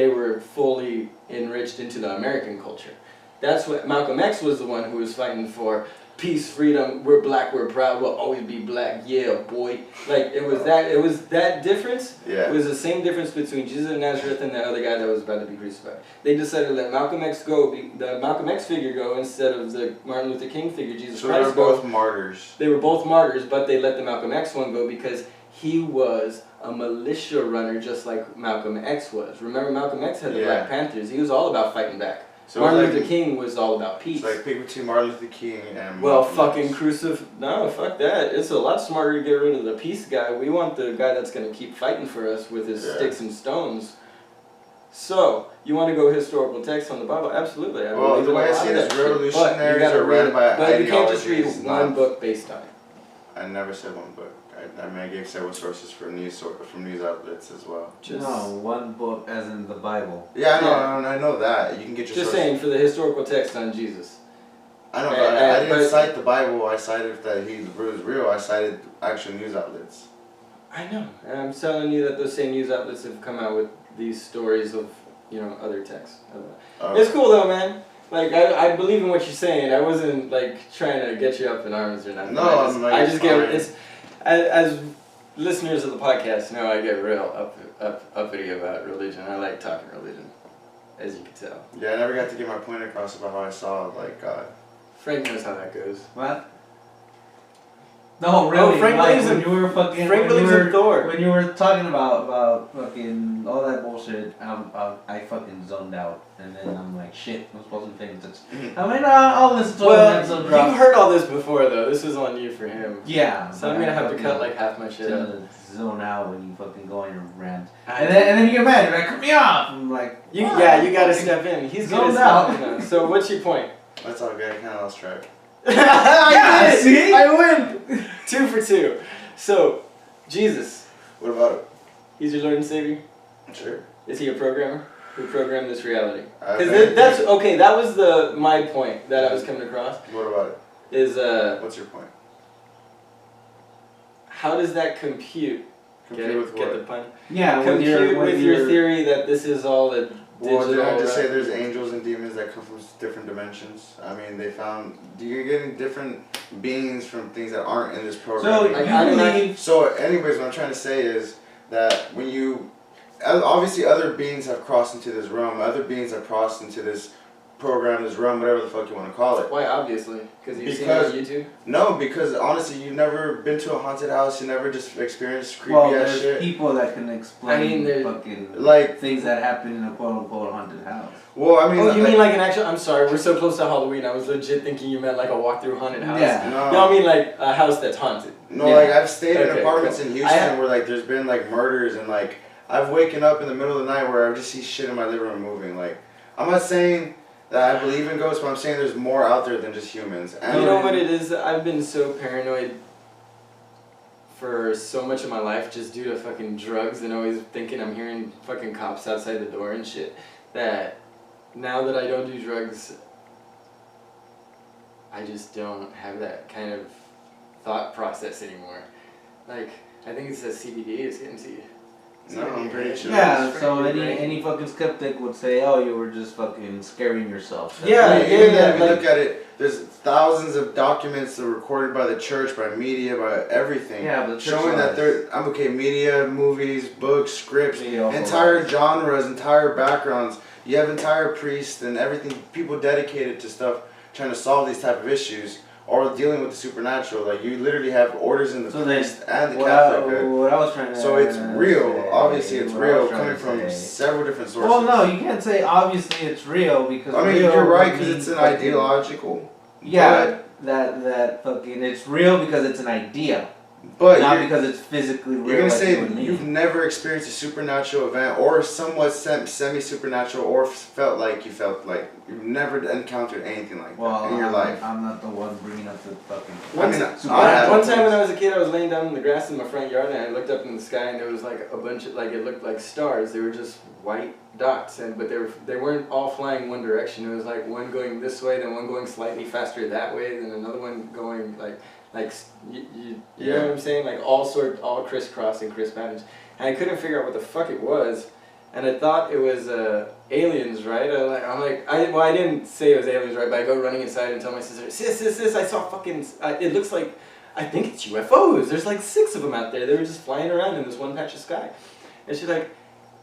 Speaker 2: were fully enriched into the American culture. That's what Malcolm X was, the one who was fighting for peace, freedom. We're black, we're proud, we'll always be black. Yeah, boy. Like it was that difference.
Speaker 3: Yeah.
Speaker 2: It was the same difference between Jesus of Nazareth and the other guy that was about to be crucified. They decided to let Malcolm X go, the Malcolm X figure go instead of the Martin Luther King figure, Jesus Christ.
Speaker 3: So they were both martyrs.
Speaker 2: They were both martyrs, but they let the Malcolm X one go because he was a militia runner just like Malcolm X was. Remember, Malcolm X had the Black Panthers. He was all about fighting back. So Martin Luther King was all about peace.
Speaker 3: It's like pick between Martin Luther King and
Speaker 2: well, fucking no, fuck that. It's a lot smarter to get rid of the peace guy. We want the guy that's going to keep fighting for us with his sticks and stones. So, you want to go historical text on the Bible? Absolutely.
Speaker 3: Well, the way I see it is revolutionaries are ran by ideologies.
Speaker 2: But you can't just read one book based on it.
Speaker 3: I never said one book. I mean, I gave several sources from news outlets as well.
Speaker 1: No, one book as in the Bible.
Speaker 3: Yeah, I know that. You can get your
Speaker 2: just saying, for the historical text on Jesus.
Speaker 3: I know, but I didn't cite the Bible. I cited that he was real. I cited actual news outlets.
Speaker 2: I know. And I'm telling you that those same news outlets have come out with these stories of, other texts. It's cool though, man. Like, I believe in what you're saying. I wasn't, like, trying to get you up in arms or nothing.
Speaker 3: No,
Speaker 2: I just get it's as listeners of the podcast know, I get real uppity about religion. I like talking religion, as you can tell.
Speaker 3: Yeah, I never got to get my point across about how I saw, like, God.
Speaker 2: Frank knows how that goes.
Speaker 1: What? No, really.
Speaker 2: Frank believes in Thor.
Speaker 1: When you were talking about fucking all that bullshit, I fucking zoned out, and then I'm like, shit, I wasn't paying attention. I mean, I'll listen to an episode drop.
Speaker 2: You've heard all this before, though. This was on you for him.
Speaker 1: Yeah.
Speaker 2: So I'm gonna have to cut like half my shit out.
Speaker 1: Zone out when you fucking go on your rant, and then you get mad. You're like, cut me off. I'm like,
Speaker 2: you gotta step in. He's zoned out. So what's your point?
Speaker 3: That's all good. I kind of lost track.
Speaker 2: I did.
Speaker 1: See?
Speaker 2: I win. 2 for 2. So, Jesus.
Speaker 3: What about it?
Speaker 2: He's your Lord and Savior?
Speaker 3: Sure.
Speaker 2: Is he a programmer? Who programmed this reality? Because that's okay. That was my point that I was coming across.
Speaker 3: What about it?
Speaker 2: Is
Speaker 3: what's your point?
Speaker 2: How does that compute?
Speaker 3: With
Speaker 2: get
Speaker 3: what?
Speaker 2: the pun?
Speaker 1: Yeah.
Speaker 2: Compute with your theory that this is all a
Speaker 3: well, did I just say there's angels and demons that come from different dimensions? I mean, they found you're getting different beings from things that aren't in this program. So, anyways, what I'm trying to say is that when you obviously other beings have crossed into this realm, other beings have crossed into this program, this run, whatever the fuck you want to call it.
Speaker 2: Why? Obviously, because you've seen it on YouTube.
Speaker 3: No, because honestly, you've never been to a haunted house. You never just experienced creepy
Speaker 1: Well,
Speaker 3: ass
Speaker 1: there's
Speaker 3: shit.
Speaker 1: people that can explain fucking
Speaker 3: like
Speaker 1: things that happen in a quote unquote haunted house.
Speaker 3: Well, I mean,
Speaker 2: oh, you mean like an actual? I'm sorry, we're so close to Halloween. I was legit thinking you meant like a walk-through haunted house.
Speaker 1: Yeah.
Speaker 3: No,
Speaker 2: I mean like a house that's haunted.
Speaker 3: No,
Speaker 1: Yeah.
Speaker 3: like I've stayed in
Speaker 2: Okay,
Speaker 3: apartments
Speaker 2: cool.
Speaker 3: in Houston where like there's been like murders and like I've waken up in the middle of the night where I just see shit in my living room moving. Like I'm not saying that I believe in ghosts, but I'm saying there's more out there than just humans. And
Speaker 2: You know what it is? I've been so paranoid for so much of my life just due to fucking drugs and always thinking I'm hearing fucking cops outside the door and shit, that now that I don't do drugs, I just don't have that kind of thought process anymore. Like, I think it's that CBD is getting to you.
Speaker 3: No, I'm pretty sure.
Speaker 1: Yeah, so any fucking skeptic would say, oh, you were just fucking scaring yourself.
Speaker 2: Yeah,
Speaker 3: I mean, even if you
Speaker 2: like-
Speaker 3: look at it, there's thousands of documents that are recorded by the church, by media, by everything.
Speaker 1: Yeah, but the church
Speaker 3: showing that
Speaker 1: lies.
Speaker 3: I'm okay, media, movies, books, scripts,
Speaker 1: Media also
Speaker 3: entire
Speaker 1: lies.
Speaker 3: genres, entire backgrounds. You have entire priests and everything, people dedicated to stuff trying to solve these type of issues or dealing with the supernatural. Like you literally have orders in the
Speaker 1: So
Speaker 3: priest and the
Speaker 1: what
Speaker 3: Catholic.
Speaker 1: what I was trying to
Speaker 3: So it's real.
Speaker 1: say,
Speaker 3: Obviously, it's
Speaker 1: what I was
Speaker 3: real,
Speaker 1: trying
Speaker 3: coming
Speaker 1: to
Speaker 3: from
Speaker 1: say.
Speaker 3: several different sources.
Speaker 1: Well, no, you can't say obviously it's real because
Speaker 3: I mean,
Speaker 1: real
Speaker 3: you're right
Speaker 1: would
Speaker 3: because
Speaker 1: mean
Speaker 3: it's an
Speaker 1: fucking-
Speaker 3: ideological.
Speaker 1: Yeah, that fucking it's real because it's an idea,
Speaker 3: But
Speaker 1: not
Speaker 3: you're,
Speaker 1: because it's physically real.
Speaker 3: you're gonna
Speaker 1: like
Speaker 3: say
Speaker 1: you and me.
Speaker 3: you've never experienced a supernatural event or somewhat semi-supernatural or felt like you've never encountered anything like
Speaker 1: Well,
Speaker 3: that in your life.
Speaker 1: I'm not the one bringing up the fucking.
Speaker 2: One,
Speaker 3: I mean,
Speaker 2: one time when I was a kid, I was laying down in the grass in my front yard and I looked up in the sky and there was like a bunch of, like, it looked like stars. They were just white dots, but they weren't all flying one direction. It was like one going this way, then one going slightly faster that way, then another one going you know what I'm saying? Like all crisscross and crisp patterns. And I couldn't figure out what the fuck it was. And I thought it was aliens, right? I didn't say it was aliens, right? But I go running inside and tell my sister, sis, I saw fucking, it looks like, I think it's UFOs. There's like 6 of them out there. They were just flying around in this one patch of sky. And she's like,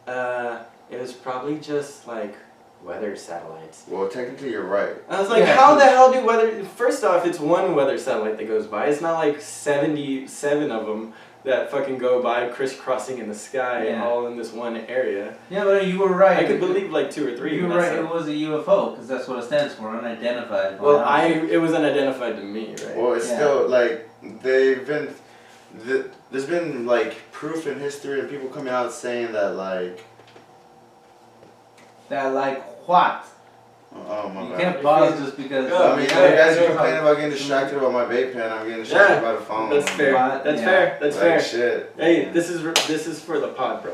Speaker 2: it was probably just like weather satellites.
Speaker 3: Well, technically, you're right.
Speaker 2: I was like,
Speaker 1: Yeah.
Speaker 2: how the hell do weather... First off, it's one weather satellite that goes by. It's not like 77 of them that fucking go by crisscrossing in the sky all in this one area.
Speaker 1: Yeah, but you were right.
Speaker 2: I could believe like 2 or 3.
Speaker 1: You were right. It was a UFO because that's what it stands for, unidentified.
Speaker 2: Well, it was unidentified to me, right?
Speaker 3: Well, it's still like there's been like proof in history and people coming out saying that like.
Speaker 1: That like what?
Speaker 3: Oh my
Speaker 1: You
Speaker 3: god.
Speaker 1: can't pause just because.
Speaker 2: Oh,
Speaker 3: I mean, you
Speaker 2: yeah,
Speaker 3: guys
Speaker 2: yeah.
Speaker 3: are complaining about getting distracted about my vape pen. I'm getting distracted by the phone.
Speaker 2: That's fair.
Speaker 1: But,
Speaker 2: That's
Speaker 1: yeah.
Speaker 2: fair. That's
Speaker 3: Like,
Speaker 2: fair.
Speaker 3: shit.
Speaker 2: Hey, this is for the pod, bro.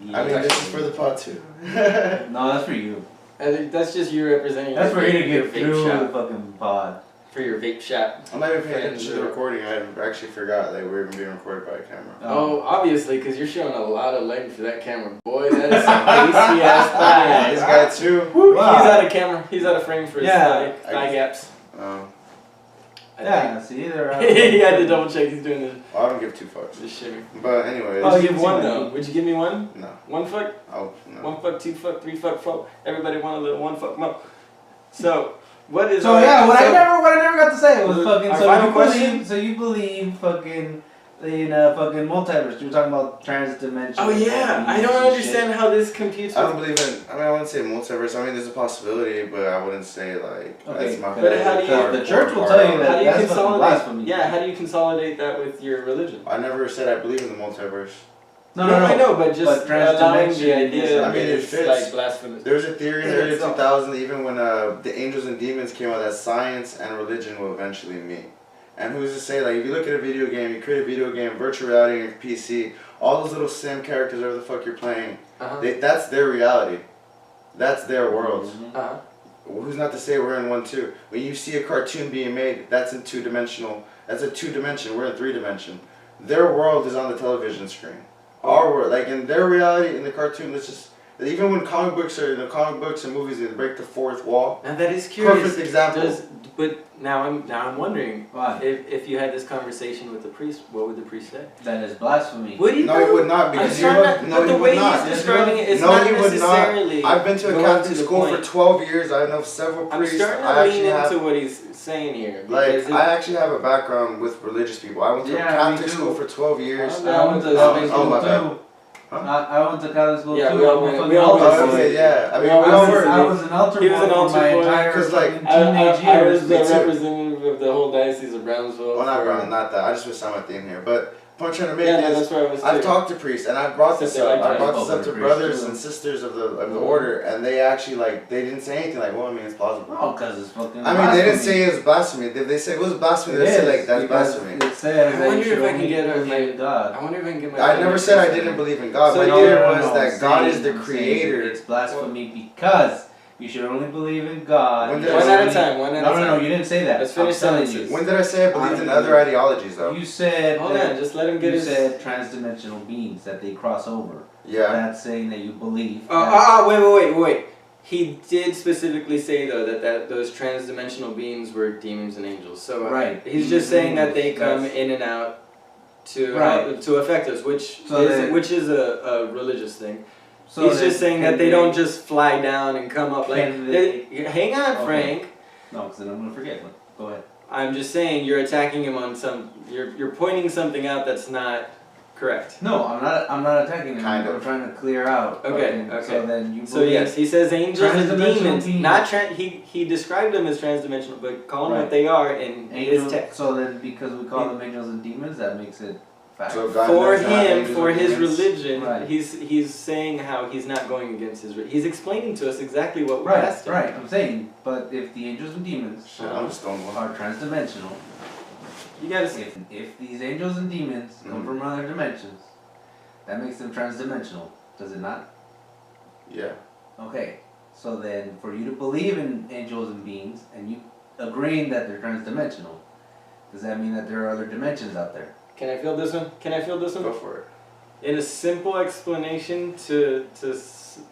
Speaker 1: Yeah.
Speaker 3: I mean, this is for the pod too.
Speaker 1: No, that's for you.
Speaker 2: I think that's just you representing.
Speaker 1: That's for you to
Speaker 2: your
Speaker 1: get
Speaker 2: vape
Speaker 1: through the
Speaker 2: shop.
Speaker 1: fucking pod.
Speaker 2: For your vape shop.
Speaker 3: I'm not even paying attention to the recording. I actually forgot that we were even being recorded by a camera.
Speaker 2: Oh, obviously, because you're showing a lot of leg for that camera. Boy, that is some pasty ass thigh.
Speaker 3: This guy too.
Speaker 1: Wow.
Speaker 2: He's out of camera. He's out of frame for his thigh gaps.
Speaker 1: Yeah, see, they're
Speaker 2: He had to double check. He's doing
Speaker 3: I don't give 2 fucks.
Speaker 2: the shimmy.
Speaker 3: But anyways.
Speaker 2: Oh, you
Speaker 1: give
Speaker 2: have one
Speaker 1: two,
Speaker 2: though.
Speaker 1: man.
Speaker 2: Would you give me one?
Speaker 3: No.
Speaker 2: 1 foot?
Speaker 3: Oh no.
Speaker 2: 1 foot, 2 foot, 3 foot, 4. Everybody want a little 1 foot more. So, what is?
Speaker 1: So yeah, what I never got to say was
Speaker 2: Our
Speaker 1: fucking.
Speaker 2: final question?
Speaker 1: So you believe fucking in fucking multiverse? You were talking about transdimensional.
Speaker 2: Oh yeah, I don't understand how this computes.
Speaker 3: I don't believe in. I mean, I wouldn't say multiverse. I mean, there's a possibility, but I wouldn't say like
Speaker 1: Okay,
Speaker 3: that's my.
Speaker 2: but how do you-
Speaker 1: the church will tell you that
Speaker 2: How do you
Speaker 1: that's fucking
Speaker 2: consolidate?
Speaker 1: blasphemy.
Speaker 2: Yeah, how do you consolidate that with your religion?
Speaker 3: I never said I believe in the multiverse.
Speaker 1: No.
Speaker 2: I know, but just
Speaker 1: But
Speaker 2: allowing the
Speaker 1: transdimension
Speaker 2: idea
Speaker 1: is-
Speaker 2: that
Speaker 3: I mean, it
Speaker 2: it's
Speaker 3: fits.
Speaker 2: like blasphemous.
Speaker 3: There was a theory in the
Speaker 2: Yeah,
Speaker 3: early
Speaker 2: it's all-
Speaker 3: 2000s, even when the angels and demons came out, that science and religion will eventually meet. And who's to say, like, if you look at a video game, you create a video game, virtual reality on your PC, all those little sim characters, whatever the fuck you're playing, that's their reality. That's their world.
Speaker 2: Uh-huh.
Speaker 3: Who's not to say we're in one too? When you see a cartoon being made, that's in 2-dimensional. That's a 2-dimension. We're in 3-dimension. Their world is on the television screen. Our world, like in their reality, in the cartoon, let's just Even when comic books and movies, they break the fourth wall.
Speaker 2: Now that is curious.
Speaker 3: Perfect example.
Speaker 2: But now I'm wondering
Speaker 1: Why?
Speaker 2: if you had this conversation with the priest, what would the priest say?
Speaker 1: That is blasphemy.
Speaker 2: Would he?
Speaker 3: No, he would not because
Speaker 2: but the way he's describing it, it's
Speaker 3: no,
Speaker 2: not
Speaker 3: he would
Speaker 2: necessarily.
Speaker 3: not. I've been to a
Speaker 2: going
Speaker 3: Catholic
Speaker 2: to the
Speaker 3: school for
Speaker 2: point.
Speaker 3: 12 years. I know several
Speaker 2: I'm
Speaker 3: priests.
Speaker 2: starting
Speaker 3: I
Speaker 2: to lean
Speaker 3: actually
Speaker 2: into what he's saying here.
Speaker 3: Like, I actually have a background with religious people. I went to a Catholic school for 12 years.
Speaker 1: I went to Catholic school
Speaker 3: my bad.
Speaker 1: too. I went to Catholic school
Speaker 2: Yeah,
Speaker 1: too.
Speaker 2: we all went. We all went.
Speaker 3: Yeah, I mean,
Speaker 1: I was an altar boy
Speaker 2: He was an
Speaker 1: for
Speaker 2: altar
Speaker 1: my
Speaker 2: boy.
Speaker 1: entire
Speaker 3: Cause, like,
Speaker 1: teenage
Speaker 2: I
Speaker 1: years.
Speaker 2: was the representative of the whole diocese of Brownsville.
Speaker 3: Well, not Brown, not that. I just wish I'm at the end here. But what I'm trying to make
Speaker 2: Yeah, no,
Speaker 3: is,
Speaker 2: that's where I was
Speaker 3: I've
Speaker 2: too.
Speaker 3: talked to priests, and I brought this
Speaker 2: Except they
Speaker 3: up.
Speaker 2: like
Speaker 3: I brought
Speaker 1: to
Speaker 3: this up to
Speaker 1: priests
Speaker 3: brothers
Speaker 1: too.
Speaker 3: and sisters of the order, and they actually they didn't say anything. Like, well, I mean, it's plausible.
Speaker 1: Oh, because it's fucking.
Speaker 3: I mean, they didn't say it was blasphemy. They say it was blasphemy. They said like that's blasphemy.
Speaker 1: It says
Speaker 2: I
Speaker 1: that
Speaker 2: wonder
Speaker 1: you should
Speaker 2: if I can
Speaker 1: only
Speaker 2: get
Speaker 1: believe in God.
Speaker 2: I wonder if I can get my.
Speaker 3: I never said I didn't believe in God.
Speaker 2: So
Speaker 3: My
Speaker 2: no,
Speaker 3: theory
Speaker 2: no,
Speaker 3: was
Speaker 2: no,
Speaker 3: that God is the
Speaker 1: I'm saying
Speaker 3: creator.
Speaker 1: It's blasphemy because you should only believe in God.
Speaker 3: When
Speaker 1: You
Speaker 3: did
Speaker 2: One
Speaker 1: should
Speaker 2: at a
Speaker 1: only-
Speaker 2: time. One at a time.
Speaker 1: No, you didn't say that.
Speaker 2: Let's finish
Speaker 1: I'm telling
Speaker 2: sentences.
Speaker 1: you.
Speaker 3: When did I say I believed in other ideologies though?
Speaker 1: You said
Speaker 2: Hold
Speaker 1: that
Speaker 2: on, just let him get
Speaker 1: you
Speaker 2: his.
Speaker 1: said transdimensional beings that they cross over.
Speaker 3: Yeah.
Speaker 1: That's saying that you believe. that-
Speaker 2: Wait. He did specifically say though that those transdimensional beings were demons and angels. So
Speaker 1: Right.
Speaker 2: he's just saying that they come
Speaker 1: That's-
Speaker 2: in and out to
Speaker 1: Right.
Speaker 2: to affect us, which is a religious thing.
Speaker 1: So
Speaker 2: He's
Speaker 1: then
Speaker 2: just saying
Speaker 1: can
Speaker 2: that they don't just fly down and come up like.
Speaker 1: Can they-
Speaker 2: Hang on,
Speaker 1: Okay.
Speaker 2: Frank.
Speaker 1: No, because then I'm gonna forget. But go ahead.
Speaker 2: I'm just saying you're attacking him on some. You're pointing something out that's not correct.
Speaker 1: No, I'm not attacking him.
Speaker 3: Kind
Speaker 1: I'm
Speaker 3: of.
Speaker 1: trying to clear out.
Speaker 2: Okay,
Speaker 1: So
Speaker 2: okay.
Speaker 1: then you
Speaker 2: So
Speaker 1: believe.
Speaker 2: yes, he says angels and
Speaker 1: Transdimensional
Speaker 2: demons.
Speaker 1: beings.
Speaker 2: Not he described them as transdimensional, but call them
Speaker 1: Right.
Speaker 2: what they are in his
Speaker 1: Angels,
Speaker 2: text.
Speaker 1: so then because we call them angels and demons, that makes it fact.
Speaker 3: So God
Speaker 2: For
Speaker 3: does not have
Speaker 2: him,
Speaker 3: angels
Speaker 2: for
Speaker 3: and
Speaker 2: his
Speaker 3: demons?
Speaker 2: religion,
Speaker 1: Right.
Speaker 2: he's saying how he's not going against his. He's explaining to us exactly what we
Speaker 1: Right,
Speaker 2: asked him.
Speaker 1: right. I'm saying, but if the angels and demons
Speaker 3: Shit, I'm just throwing one.
Speaker 1: are transdimensional,
Speaker 2: You gotta see.
Speaker 1: if these angels and demons come
Speaker 3: Mhm.
Speaker 1: from other dimensions, that makes them transdimensional, does it not?
Speaker 3: Yeah.
Speaker 1: Okay, so then for you to believe in angels and beings and you agreeing that they're transdimensional, does that mean that there are other dimensions out there?
Speaker 2: Can I feel this one?
Speaker 3: Go for it.
Speaker 2: In a simple explanation to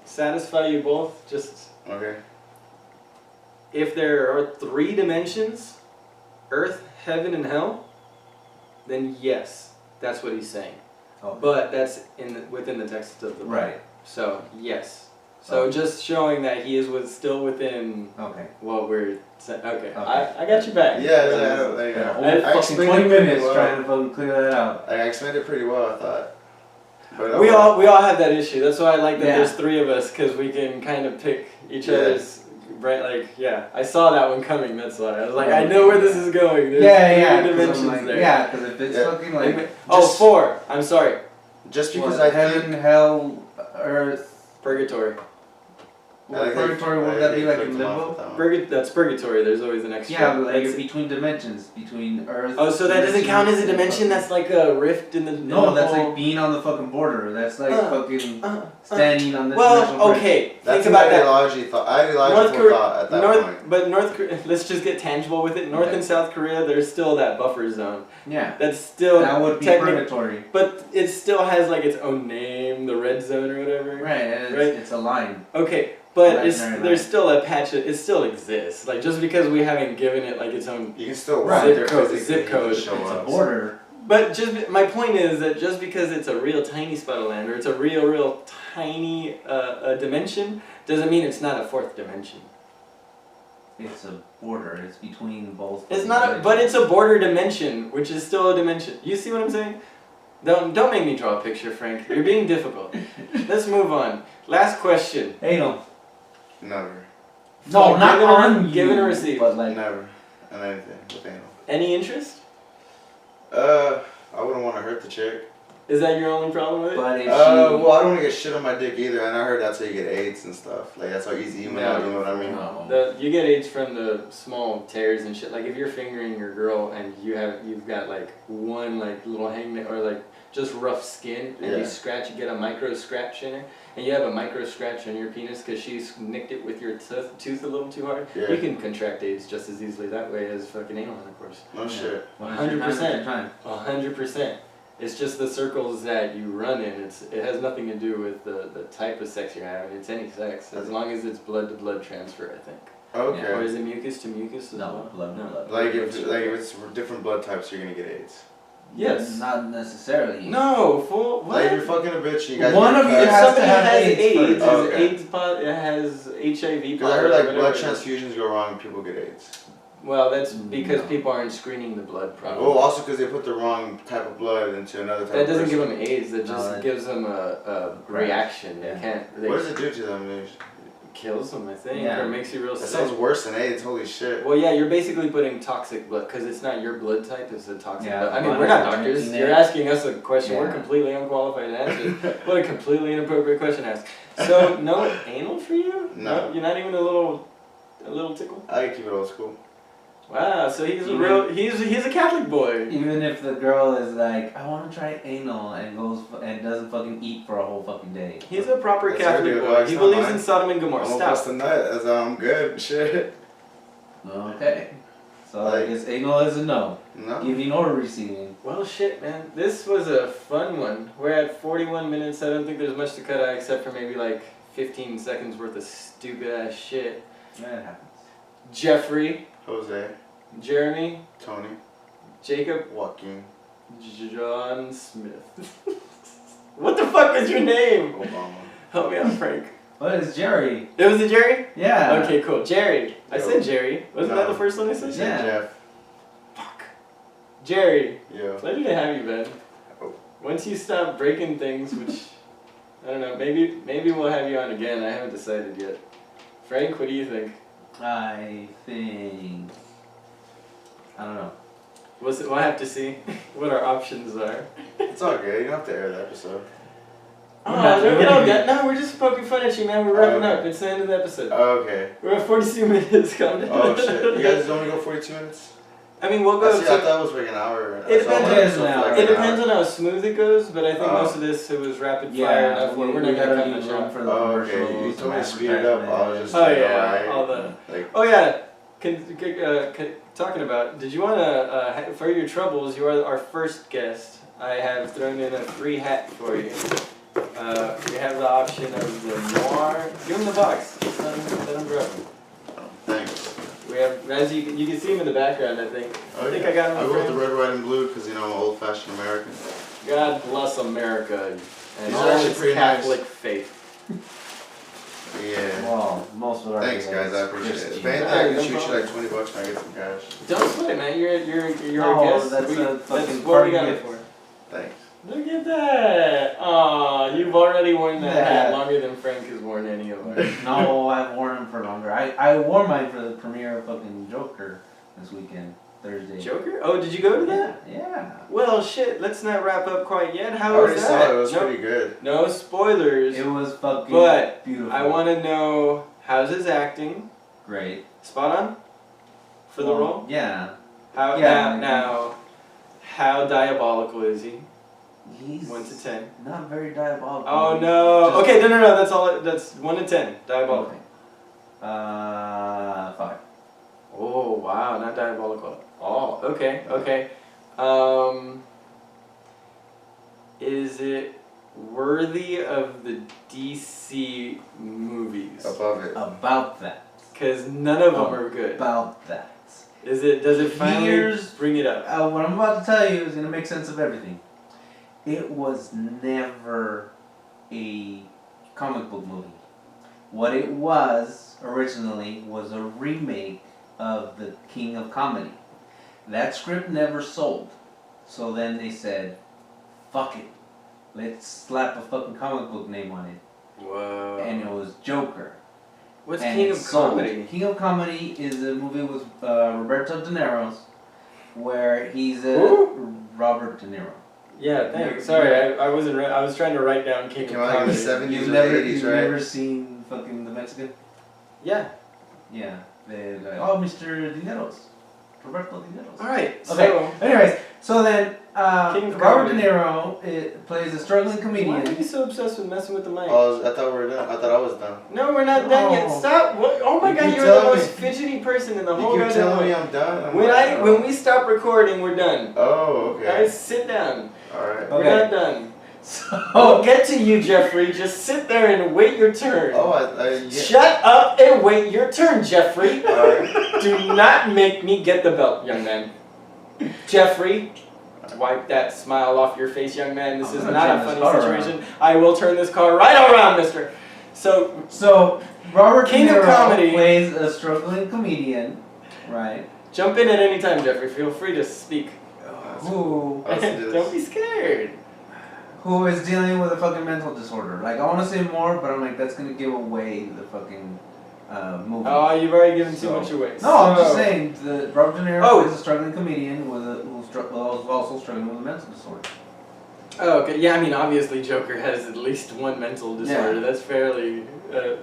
Speaker 2: satisfy you both, just
Speaker 3: Okay.
Speaker 2: if there are 3 dimensions, earth, heaven, and hell, then yes, that's what he's saying.
Speaker 1: Okay.
Speaker 2: But that's within the text of the Bible.
Speaker 1: Right.
Speaker 2: So yes. So just showing that he is still within
Speaker 1: Okay.
Speaker 2: what we're saying. Okay.
Speaker 1: Okay.
Speaker 2: I got you back.
Speaker 3: Yeah, there you
Speaker 1: Yeah,
Speaker 3: go.
Speaker 1: whole
Speaker 3: I
Speaker 1: fucking
Speaker 3: explained
Speaker 1: 20
Speaker 3: it pretty
Speaker 1: minutes
Speaker 3: well.
Speaker 1: trying to fucking clear that out.
Speaker 3: I explained it pretty well, I thought. But
Speaker 2: We all have that issue. That's why I like that
Speaker 1: Yeah.
Speaker 2: there's 3 of us, because we can kind of pick each
Speaker 3: Yeah.
Speaker 2: other's right. Like I saw that one coming. That's why I was like, I know where this is going. There's 3
Speaker 1: 'cause
Speaker 2: dimensions
Speaker 1: I'm like,
Speaker 2: there.
Speaker 1: yeah, because if it's
Speaker 3: Yeah.
Speaker 1: fucking like
Speaker 2: Oh, 4. I'm sorry.
Speaker 3: just because
Speaker 1: what,
Speaker 3: I
Speaker 1: heaven,
Speaker 3: think
Speaker 1: hell, earth,
Speaker 2: Purgatory.
Speaker 1: well, purgatory, would that be like in limbo?
Speaker 2: That's purgatory. There's always an extra.
Speaker 1: Yeah, but like
Speaker 2: That's-
Speaker 1: between dimensions, between earth.
Speaker 2: Oh, so that doesn't count as a
Speaker 1: and
Speaker 2: dimension?
Speaker 1: fucking-
Speaker 2: That's like a rift in the.
Speaker 1: No, that's like being on the fucking border. That's like fucking standing on the
Speaker 2: Well,
Speaker 1: dimensional bridge.
Speaker 2: okay.
Speaker 3: that's
Speaker 2: Think
Speaker 3: an
Speaker 2: about that.
Speaker 3: ideological thought at that point.
Speaker 2: But North Korea. Let's just get tangible with it. North
Speaker 1: Okay.
Speaker 2: and South Korea, there's still that buffer zone.
Speaker 1: Yeah.
Speaker 2: That's still.
Speaker 1: That would be purgatory.
Speaker 2: But it still has like its own name, the red zone or whatever.
Speaker 1: Right, and it's,
Speaker 2: Right.
Speaker 1: it's a line.
Speaker 2: Okay, but
Speaker 1: Imaginary line.
Speaker 2: there's still a patch. It still exists. Like just because we haven't given it like its own.
Speaker 3: You can still
Speaker 1: Right.
Speaker 3: walk there
Speaker 2: Zip code,
Speaker 3: physically,
Speaker 2: zip code.
Speaker 3: you can show
Speaker 1: It's a
Speaker 3: up.
Speaker 1: border.
Speaker 2: But my point is that just because it's a real tiny spot of land or it's a real tiny dimension doesn't mean it's not a 4th dimension.
Speaker 1: It's a border. It's between both.
Speaker 2: It's not, but it's a border dimension, which is still a dimension. You see what I'm saying? Don't make me draw a picture, Frank. You're being difficult. Let's move on. Last question.
Speaker 1: Anal.
Speaker 3: Never.
Speaker 1: No, not
Speaker 2: Given or-
Speaker 1: on you.
Speaker 2: given or received?
Speaker 1: But like,
Speaker 3: Never. And anything with anal.
Speaker 2: Any interest?
Speaker 3: I wouldn't want to hurt the chick.
Speaker 2: Is that your only problem with it?
Speaker 1: but if
Speaker 3: Well, I don't want to get shit on my dick either, and I heard that's how you get AIDS and stuff. Like, that's how easy you went out, you know what I mean?
Speaker 1: No.
Speaker 2: You get AIDS from the small tears and shit. Like if you're fingering your girl and you've got like one like little hangnail or like just rough skin and you
Speaker 3: Yeah.
Speaker 2: scratch, you get a micro scratch in her, and you have a micro scratch on your penis because she's nicked it with your tooth a little too hard.
Speaker 3: Yeah.
Speaker 2: You can contract AIDS just as easily that way as fucking anal intercourse.
Speaker 3: No shit.
Speaker 2: 100%.
Speaker 1: 100%.
Speaker 2: 100%. It's just the circles that you run in. It has nothing to do with the type of sex you're having. It's any sex, as long as it's blood to blood transfer, I think.
Speaker 3: Okay.
Speaker 2: Or is it mucus to mucus as
Speaker 1: No,
Speaker 2: well?
Speaker 1: blood to blood.
Speaker 3: Like if it's different blood types, you're gonna get AIDS.
Speaker 2: Yes.
Speaker 1: Not necessarily.
Speaker 2: No, full. What?
Speaker 3: Like if you're fucking a bitch, you guys.
Speaker 1: One of you
Speaker 2: If
Speaker 1: has
Speaker 2: somebody
Speaker 1: to have
Speaker 2: has
Speaker 1: AIDS
Speaker 2: AIDS,
Speaker 1: first.
Speaker 3: Oh, okay.
Speaker 2: it has HIV.
Speaker 3: Because I heard like blood
Speaker 2: whatever it is.
Speaker 3: transfusions go wrong and people get AIDS.
Speaker 2: Well, that's because
Speaker 1: No.
Speaker 2: people aren't screening the blood properly.
Speaker 3: Oh, also because they put the wrong type of blood into another type
Speaker 2: That
Speaker 3: of
Speaker 2: doesn't
Speaker 3: person.
Speaker 2: give them AIDS. That
Speaker 1: No,
Speaker 2: just
Speaker 1: that-
Speaker 2: gives them a reaction. They
Speaker 1: Yeah.
Speaker 2: can't. They
Speaker 3: What does it do to them?
Speaker 2: It kills them, I think,
Speaker 1: Yeah.
Speaker 2: or makes you real
Speaker 3: That
Speaker 2: sick.
Speaker 3: sounds worse than AIDS. Holy shit.
Speaker 2: Well, yeah, you're basically putting toxic blood because it's not your blood type; it's a toxic
Speaker 1: Yeah,
Speaker 2: blood. I mean,
Speaker 1: blood
Speaker 2: we're not
Speaker 1: is
Speaker 2: doctors.
Speaker 1: drinking
Speaker 2: You're
Speaker 1: it.
Speaker 2: asking us a question we're
Speaker 1: Yeah.
Speaker 2: completely unqualified to answer. What a completely inappropriate question to ask. So, no anal for you?
Speaker 3: No.
Speaker 2: You're not even a little tickle.
Speaker 3: I can keep it old school.
Speaker 2: Wow, so he's a
Speaker 1: Even-
Speaker 2: real he's a Catholic boy.
Speaker 1: Even if the girl is like, I want to try anal and goes and doesn't fucking eat for a whole fucking day.
Speaker 2: He's a proper
Speaker 3: That's
Speaker 2: Catholic
Speaker 3: your deal,
Speaker 2: boy.
Speaker 3: dog.
Speaker 2: He
Speaker 3: It's not
Speaker 2: believes
Speaker 3: mine.
Speaker 2: in Sodom and Gomorrah.
Speaker 3: I'm gonna bust
Speaker 2: Stop.
Speaker 3: a nut. That's I'm good. Shit.
Speaker 1: Okay. So
Speaker 3: Like-
Speaker 1: I guess anal is a no.
Speaker 3: No.
Speaker 1: Giving or receiving.
Speaker 2: Well, shit, man. This was a fun one. We're at 41 minutes. I don't think there's much to cut out except for maybe like 15 seconds worth of stupid ass shit.
Speaker 1: That happens.
Speaker 2: Jeffrey,
Speaker 3: Jose.
Speaker 2: Jeremy,
Speaker 3: Tony.
Speaker 2: Jacob,
Speaker 3: Joaquin.
Speaker 2: John Smith. What the fuck is your name?
Speaker 3: Obama.
Speaker 2: Help me out, Frank.
Speaker 1: What is Jerry?
Speaker 2: It was a Jerry?
Speaker 1: Yeah.
Speaker 2: Okay, cool. Jerry. I
Speaker 3: Yo.
Speaker 2: said Jerry. Wasn't that
Speaker 3: No.
Speaker 2: the first one I said?
Speaker 3: Say
Speaker 1: Yeah.
Speaker 3: Jeff.
Speaker 2: Fuck. Jerry.
Speaker 3: Yo.
Speaker 2: Pleasure to have you, Ben.
Speaker 3: Oh.
Speaker 2: Once you stop breaking things, which I don't know, maybe we'll have you on again. I haven't decided yet. Frank, what do you think?
Speaker 1: I think. I don't know.
Speaker 2: We'll have to see what our options are.
Speaker 3: It's all good. You don't have to air the episode.
Speaker 1: We're
Speaker 2: Oh,
Speaker 1: not
Speaker 2: don't get
Speaker 1: doing
Speaker 2: all
Speaker 1: it.
Speaker 2: that. No, we're just poking fun at you, man. We're wrapping
Speaker 3: Okay.
Speaker 2: up. It's the end of the episode.
Speaker 3: Okay.
Speaker 2: We're at 42 minutes. Calm down.
Speaker 3: Oh shit. You guys only go 42 minutes?
Speaker 2: I mean, we'll
Speaker 3: I
Speaker 2: go.
Speaker 3: see, I thought it was like an hour.
Speaker 2: It
Speaker 3: I saw
Speaker 2: depends-
Speaker 3: one
Speaker 1: It is
Speaker 3: episode
Speaker 1: an
Speaker 3: for
Speaker 1: hour.
Speaker 3: like
Speaker 2: It
Speaker 3: an
Speaker 2: depends
Speaker 3: hour.
Speaker 2: on how smooth it goes, but I think
Speaker 3: Oh.
Speaker 2: most of this it was rapid fire
Speaker 1: Yeah,
Speaker 2: enough where we're
Speaker 1: we
Speaker 2: not
Speaker 1: gotta
Speaker 2: gonna cut
Speaker 1: leave
Speaker 2: much
Speaker 1: room
Speaker 2: out.
Speaker 1: for the
Speaker 3: Oh, okay.
Speaker 1: commercials.
Speaker 3: You told me to
Speaker 1: some
Speaker 3: speed it up. I was
Speaker 1: advertisement.
Speaker 3: just
Speaker 2: Oh
Speaker 3: like,
Speaker 2: yeah,
Speaker 3: alright.
Speaker 2: all the.
Speaker 3: Like,
Speaker 2: Oh yeah. Talking about, did you want to, for your troubles, you are our first guest. I have thrown in a free hat for you. We have the option of the noir. Give him the box. Let him grab him.
Speaker 3: thanks.
Speaker 2: We have, as you can see him in the background, I think.
Speaker 3: Oh,
Speaker 2: I think
Speaker 3: yeah.
Speaker 2: I got him
Speaker 3: I
Speaker 2: in
Speaker 3: go with the
Speaker 2: frame.
Speaker 3: red, white, and blue because you know I'm old fashioned American.
Speaker 2: God bless America and
Speaker 3: These
Speaker 2: all
Speaker 3: are actually
Speaker 2: its
Speaker 3: pretty
Speaker 2: Catholic
Speaker 3: nice.
Speaker 2: faith.
Speaker 3: Yeah.
Speaker 1: Well, most of our
Speaker 3: Thanks guys, I appreciate it. If anything,
Speaker 2: Alright,
Speaker 3: I can
Speaker 2: no
Speaker 3: shoot you
Speaker 2: problem.
Speaker 3: like 20 bucks when I get some cash.
Speaker 2: Don't sweat it, man. You're
Speaker 1: No,
Speaker 2: a guest.
Speaker 1: that's a
Speaker 2: that's
Speaker 1: fucking
Speaker 2: what we
Speaker 1: party
Speaker 2: got it
Speaker 1: gift.
Speaker 2: for.
Speaker 3: Thanks.
Speaker 2: Look at that! Aw, you've already worn that
Speaker 1: Yeah.
Speaker 2: hat longer than Frank has worn any of ours.
Speaker 1: No, I've worn them for longer. I wore mine for the premiere of fucking Joker this weekend, Thursday.
Speaker 2: Joker? Oh, did you go to that?
Speaker 1: Yeah.
Speaker 2: Well, shit, let's not wrap up quite yet.
Speaker 3: I
Speaker 2: How
Speaker 3: already
Speaker 2: was
Speaker 3: saw
Speaker 2: that?
Speaker 3: it, it was
Speaker 2: no,
Speaker 3: pretty good.
Speaker 2: no spoilers,
Speaker 1: It was fucking
Speaker 2: But
Speaker 1: beautiful.
Speaker 2: I want to know, how's his acting?
Speaker 1: Great.
Speaker 2: Spot on? For the
Speaker 1: Well,
Speaker 2: role?
Speaker 1: Yeah.
Speaker 2: How,
Speaker 1: yeah,
Speaker 2: now, how diabolical is he?
Speaker 1: He's
Speaker 2: 1 to 10.
Speaker 1: not very diabolical.
Speaker 2: Oh
Speaker 1: He's
Speaker 2: no.
Speaker 1: just-
Speaker 2: Okay, no, that's all. That's 1 to 10. Diabolical.
Speaker 1: Okay. 5.
Speaker 2: Oh wow, not diabolical at all. Okay,
Speaker 3: Yeah.
Speaker 2: okay. Is it worthy of the DC movies?
Speaker 3: Above it.
Speaker 1: About that.
Speaker 2: Because none of them are good.
Speaker 1: About that.
Speaker 2: Is it? Does it finally
Speaker 1: Here's-
Speaker 2: bring it up?
Speaker 1: What I'm about to tell you is going to make sense of everything. It was never a comic book movie. What it was originally was a remake of The King of Comedy. That script never sold. So then they said, fuck it. Let's slap a fucking comic book name on it.
Speaker 2: Whoa.
Speaker 1: And it was Joker.
Speaker 2: What's
Speaker 1: And
Speaker 2: King
Speaker 1: it
Speaker 2: of
Speaker 1: sold.
Speaker 2: Comedy?
Speaker 1: King of Comedy is a movie with Roberto De Niro's where he's
Speaker 2: Who?
Speaker 1: Robert De Niro.
Speaker 2: Yeah, thanks. Sorry, I wasn't. I was trying to write down King
Speaker 3: Came
Speaker 2: of
Speaker 3: out in the
Speaker 2: Comedy.
Speaker 3: 70s
Speaker 1: You've
Speaker 3: or
Speaker 1: never,
Speaker 3: 80s,
Speaker 1: you've
Speaker 3: right?
Speaker 1: never seen fucking The Mexican?
Speaker 2: Yeah.
Speaker 1: Yeah. They're like, oh, Mr. Dineros. Roberto Dineros.
Speaker 2: All right.
Speaker 1: Okay.
Speaker 2: So,
Speaker 1: Anyways, so then
Speaker 2: King of
Speaker 1: Robert
Speaker 2: Comedy.
Speaker 1: De Niro plays a struggling
Speaker 2: why
Speaker 1: comedian.
Speaker 2: are you so obsessed with messing with the mic?
Speaker 3: I thought we were done. I thought I was done.
Speaker 2: No, we're not done yet.
Speaker 1: Oh.
Speaker 2: Stop! What? Oh my
Speaker 3: You
Speaker 2: God,
Speaker 3: keep
Speaker 2: you're the
Speaker 3: telling
Speaker 2: most
Speaker 3: me.
Speaker 2: fidgety person in the
Speaker 3: You
Speaker 2: whole
Speaker 3: keep
Speaker 2: goddamn
Speaker 3: telling me
Speaker 2: world.
Speaker 3: I'm done. I'm
Speaker 2: When
Speaker 3: like, oh.
Speaker 2: when we stop recording, we're done.
Speaker 3: Oh, okay.
Speaker 2: Guys, sit down.
Speaker 3: Alright.
Speaker 2: We're
Speaker 1: Okay.
Speaker 2: not done.
Speaker 1: So
Speaker 2: I'll get to you, Jeffrey. Just sit there and wait your turn.
Speaker 3: Oh, yeah.
Speaker 2: Shut up and wait your turn, Jeffrey.
Speaker 3: Alright.
Speaker 2: Do not make me get the belt, young man. Jeffrey, wipe that smile off your face, young man. This
Speaker 1: I'm
Speaker 2: is
Speaker 1: gonna
Speaker 2: not
Speaker 1: turn
Speaker 2: a
Speaker 1: this
Speaker 2: funny
Speaker 1: car
Speaker 2: situation. I will turn this car right around, mister. So,
Speaker 1: Robert
Speaker 2: King
Speaker 1: De
Speaker 2: of
Speaker 1: Niro
Speaker 2: comedy.
Speaker 1: plays a struggling comedian, right?
Speaker 2: jump in at any time, Jeffrey. Feel free to speak.
Speaker 1: Who
Speaker 3: Let's do this.
Speaker 2: Don't be scared.
Speaker 1: who is dealing with a fucking mental disorder. Like, I want to say more, but I'm like, that's gonna give away the fucking movie.
Speaker 2: Oh, you've already given too
Speaker 1: So-
Speaker 2: much away.
Speaker 1: No, I'm just
Speaker 2: So-
Speaker 1: saying that Robert De Niro
Speaker 2: Oh.
Speaker 1: is a struggling comedian who's also struggling with a mental disorder.
Speaker 2: Oh, okay. Yeah, I mean, obviously, Joker has at least one mental disorder.
Speaker 1: Yeah.
Speaker 2: That's fairly.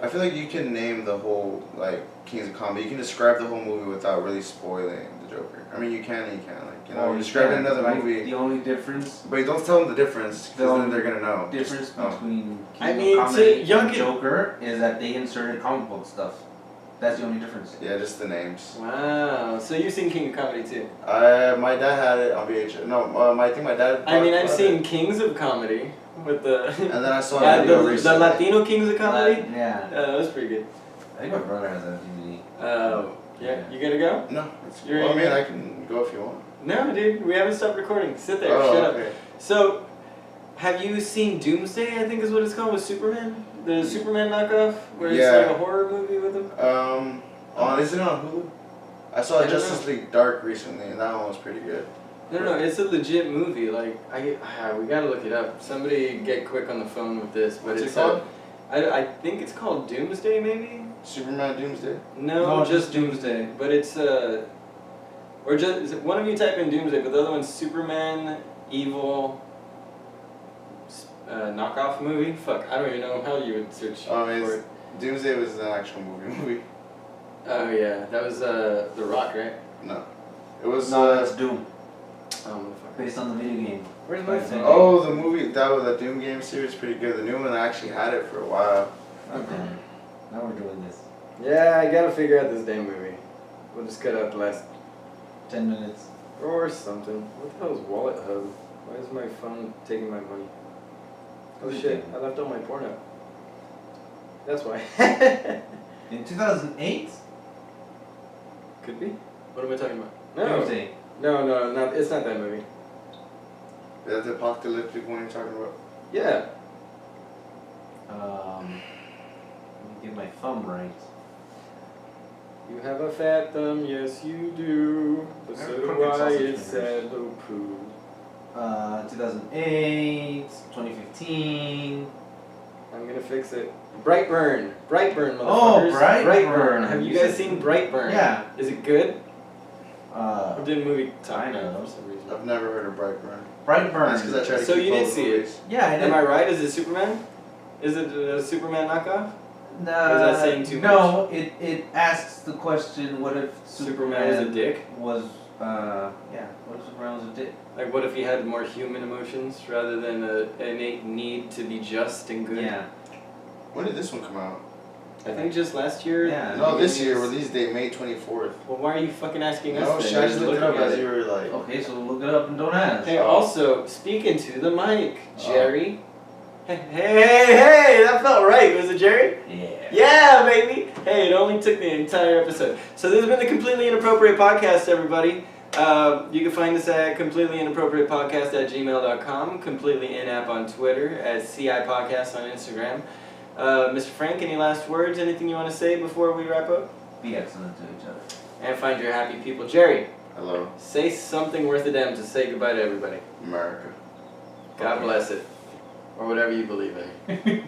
Speaker 3: I feel like you can name the whole, like, Kings of Comedy. You can describe the whole movie without really spoiling the Joker. I mean, you can and you can't. Like, you know, you describe another
Speaker 1: like,
Speaker 3: movie.
Speaker 1: The only difference
Speaker 3: But don't tell them the difference, because then they're gonna know.
Speaker 1: difference
Speaker 3: Oh.
Speaker 1: between
Speaker 2: I
Speaker 1: King
Speaker 2: mean,
Speaker 1: of Comedy
Speaker 2: to young
Speaker 1: and
Speaker 2: kid-
Speaker 1: Joker is that they inserted comic book stuff. That's the only difference.
Speaker 3: Yeah, just the names.
Speaker 2: Wow. So you've seen King of Comedy too?
Speaker 3: My dad had it on VHS. No, I think my dad.
Speaker 2: I mean, I've
Speaker 3: bought
Speaker 2: seen
Speaker 3: it.
Speaker 2: Kings of Comedy with the.
Speaker 3: And then I saw
Speaker 2: Yeah,
Speaker 3: a video
Speaker 2: the
Speaker 3: recently.
Speaker 2: Latino Kings of Comedy.
Speaker 1: Yeah.
Speaker 2: That was pretty good.
Speaker 1: I think my brother has that DVD.
Speaker 2: Yeah. You gotta go?
Speaker 3: No, it's,
Speaker 2: You're
Speaker 3: well, I mean,
Speaker 2: in?
Speaker 3: I can go if you want.
Speaker 2: No, dude. We haven't stopped recording. Sit there.
Speaker 3: Oh,
Speaker 2: Shut up.
Speaker 3: okay.
Speaker 2: So, have you seen Doomsday? I think is what it's called with Superman. The Superman knockoff, where it's
Speaker 3: Yeah.
Speaker 2: like a horror movie with him.
Speaker 3: Is it on Hulu? I saw
Speaker 2: I don't
Speaker 3: Justice League Dark recently, and that one was pretty good.
Speaker 2: No, it's a legit movie. Like we gotta look it up. Somebody get quick on the phone with this. But
Speaker 3: What's
Speaker 2: it's
Speaker 3: it called?
Speaker 2: I think it's called Doomsday, maybe.
Speaker 3: Superman Doomsday?
Speaker 2: No, just
Speaker 1: Doomsday.
Speaker 2: But it's or just one of you type in Doomsday, but the other one's Superman Evil knockoff movie. Fuck, I don't even know how you would search for it.
Speaker 3: Doomsday was an actual movie.
Speaker 2: Oh yeah, that was The Rock, right?
Speaker 3: No. It was,
Speaker 1: No, that's Doom.
Speaker 2: Oh motherfucker.
Speaker 1: Based on the video game.
Speaker 2: Where's my phone?
Speaker 3: Oh, the movie, that was the Doom game series, pretty good. The new one, I actually had it for a while.
Speaker 1: Okay. Now we're doing this.
Speaker 2: Yeah, I gotta figure out this damn movie. We'll just cut out the last
Speaker 1: 10 minutes.
Speaker 2: or something. What the hell is Wallet Hub? Why is my phone taking my money? Oh
Speaker 1: What are you
Speaker 2: shit,
Speaker 1: taking?
Speaker 2: I left all my porno. That's why.
Speaker 1: In 2008?
Speaker 2: Could be. What am I talking about?
Speaker 1: Doomsday.
Speaker 2: No, not, it's not that movie.
Speaker 3: Is that the apocalyptic one you're talking about?
Speaker 2: Yeah.
Speaker 1: Let me get my thumb right.
Speaker 2: You have a fat thumb, yes you do. But
Speaker 1: I have
Speaker 2: so do
Speaker 1: crooked
Speaker 2: I,
Speaker 1: sausage
Speaker 2: it's
Speaker 1: fingers.
Speaker 2: sad little poo.
Speaker 1: 2008, 2015.
Speaker 2: I'm gonna fix it. Brightburn, motherfuckers.
Speaker 1: Oh, Brightburn.
Speaker 2: Have you
Speaker 1: You
Speaker 2: guys
Speaker 1: said-
Speaker 2: seen Brightburn?
Speaker 1: Yeah.
Speaker 2: Is it good? Or
Speaker 1: Uh,
Speaker 2: did movie talk
Speaker 1: kind
Speaker 2: about it
Speaker 1: of.
Speaker 2: for some reason?
Speaker 3: I've never heard of Brightburn.
Speaker 1: Brightburn.
Speaker 3: That's because I try to
Speaker 2: So
Speaker 3: keep
Speaker 2: you did
Speaker 3: all the
Speaker 2: see it?
Speaker 3: movies.
Speaker 1: Yeah, I did.
Speaker 2: Am I right? Is it Superman? Is it a Superman knockoff?
Speaker 1: Nah,
Speaker 2: Or is that saying too
Speaker 1: no, it asks the question, what if
Speaker 2: Superman was a dick?
Speaker 1: was, yeah, what if Superman was a dick?
Speaker 2: Like, what if he had more human emotions rather than an innate need to be just and good?
Speaker 1: Yeah.
Speaker 3: When did this one come out?
Speaker 2: I think just last year.
Speaker 1: Yeah.
Speaker 3: No, this year, release date May 24th.
Speaker 2: Well, why are you fucking asking us?
Speaker 3: No,
Speaker 2: then?
Speaker 3: shit,
Speaker 2: You're
Speaker 3: I just looked it up
Speaker 2: looking at
Speaker 3: as you were like.
Speaker 1: Okay, so look it up and don't ask.
Speaker 2: Hey,
Speaker 3: Oh.
Speaker 2: also, speaking to the mic, Jerry. Hey, that felt right. Was it Jerry?
Speaker 1: Yeah.
Speaker 2: Yeah, baby. Hey, it only took the entire episode. So this has been the Completely Inappropriate Podcast, everybody. You can find us at completelyinappropriatepodcast@gmail.com, completely inapp on Twitter, at CI Podcast on Instagram. Mr. Frank, any last words? Anything you want to say before we wrap up?
Speaker 1: Be excellent to each other.
Speaker 2: And find your happy people. Jerry,
Speaker 3: Hello,
Speaker 2: say something worth a damn to say goodbye to everybody.
Speaker 3: America.
Speaker 2: God bless it. Or whatever you believe in.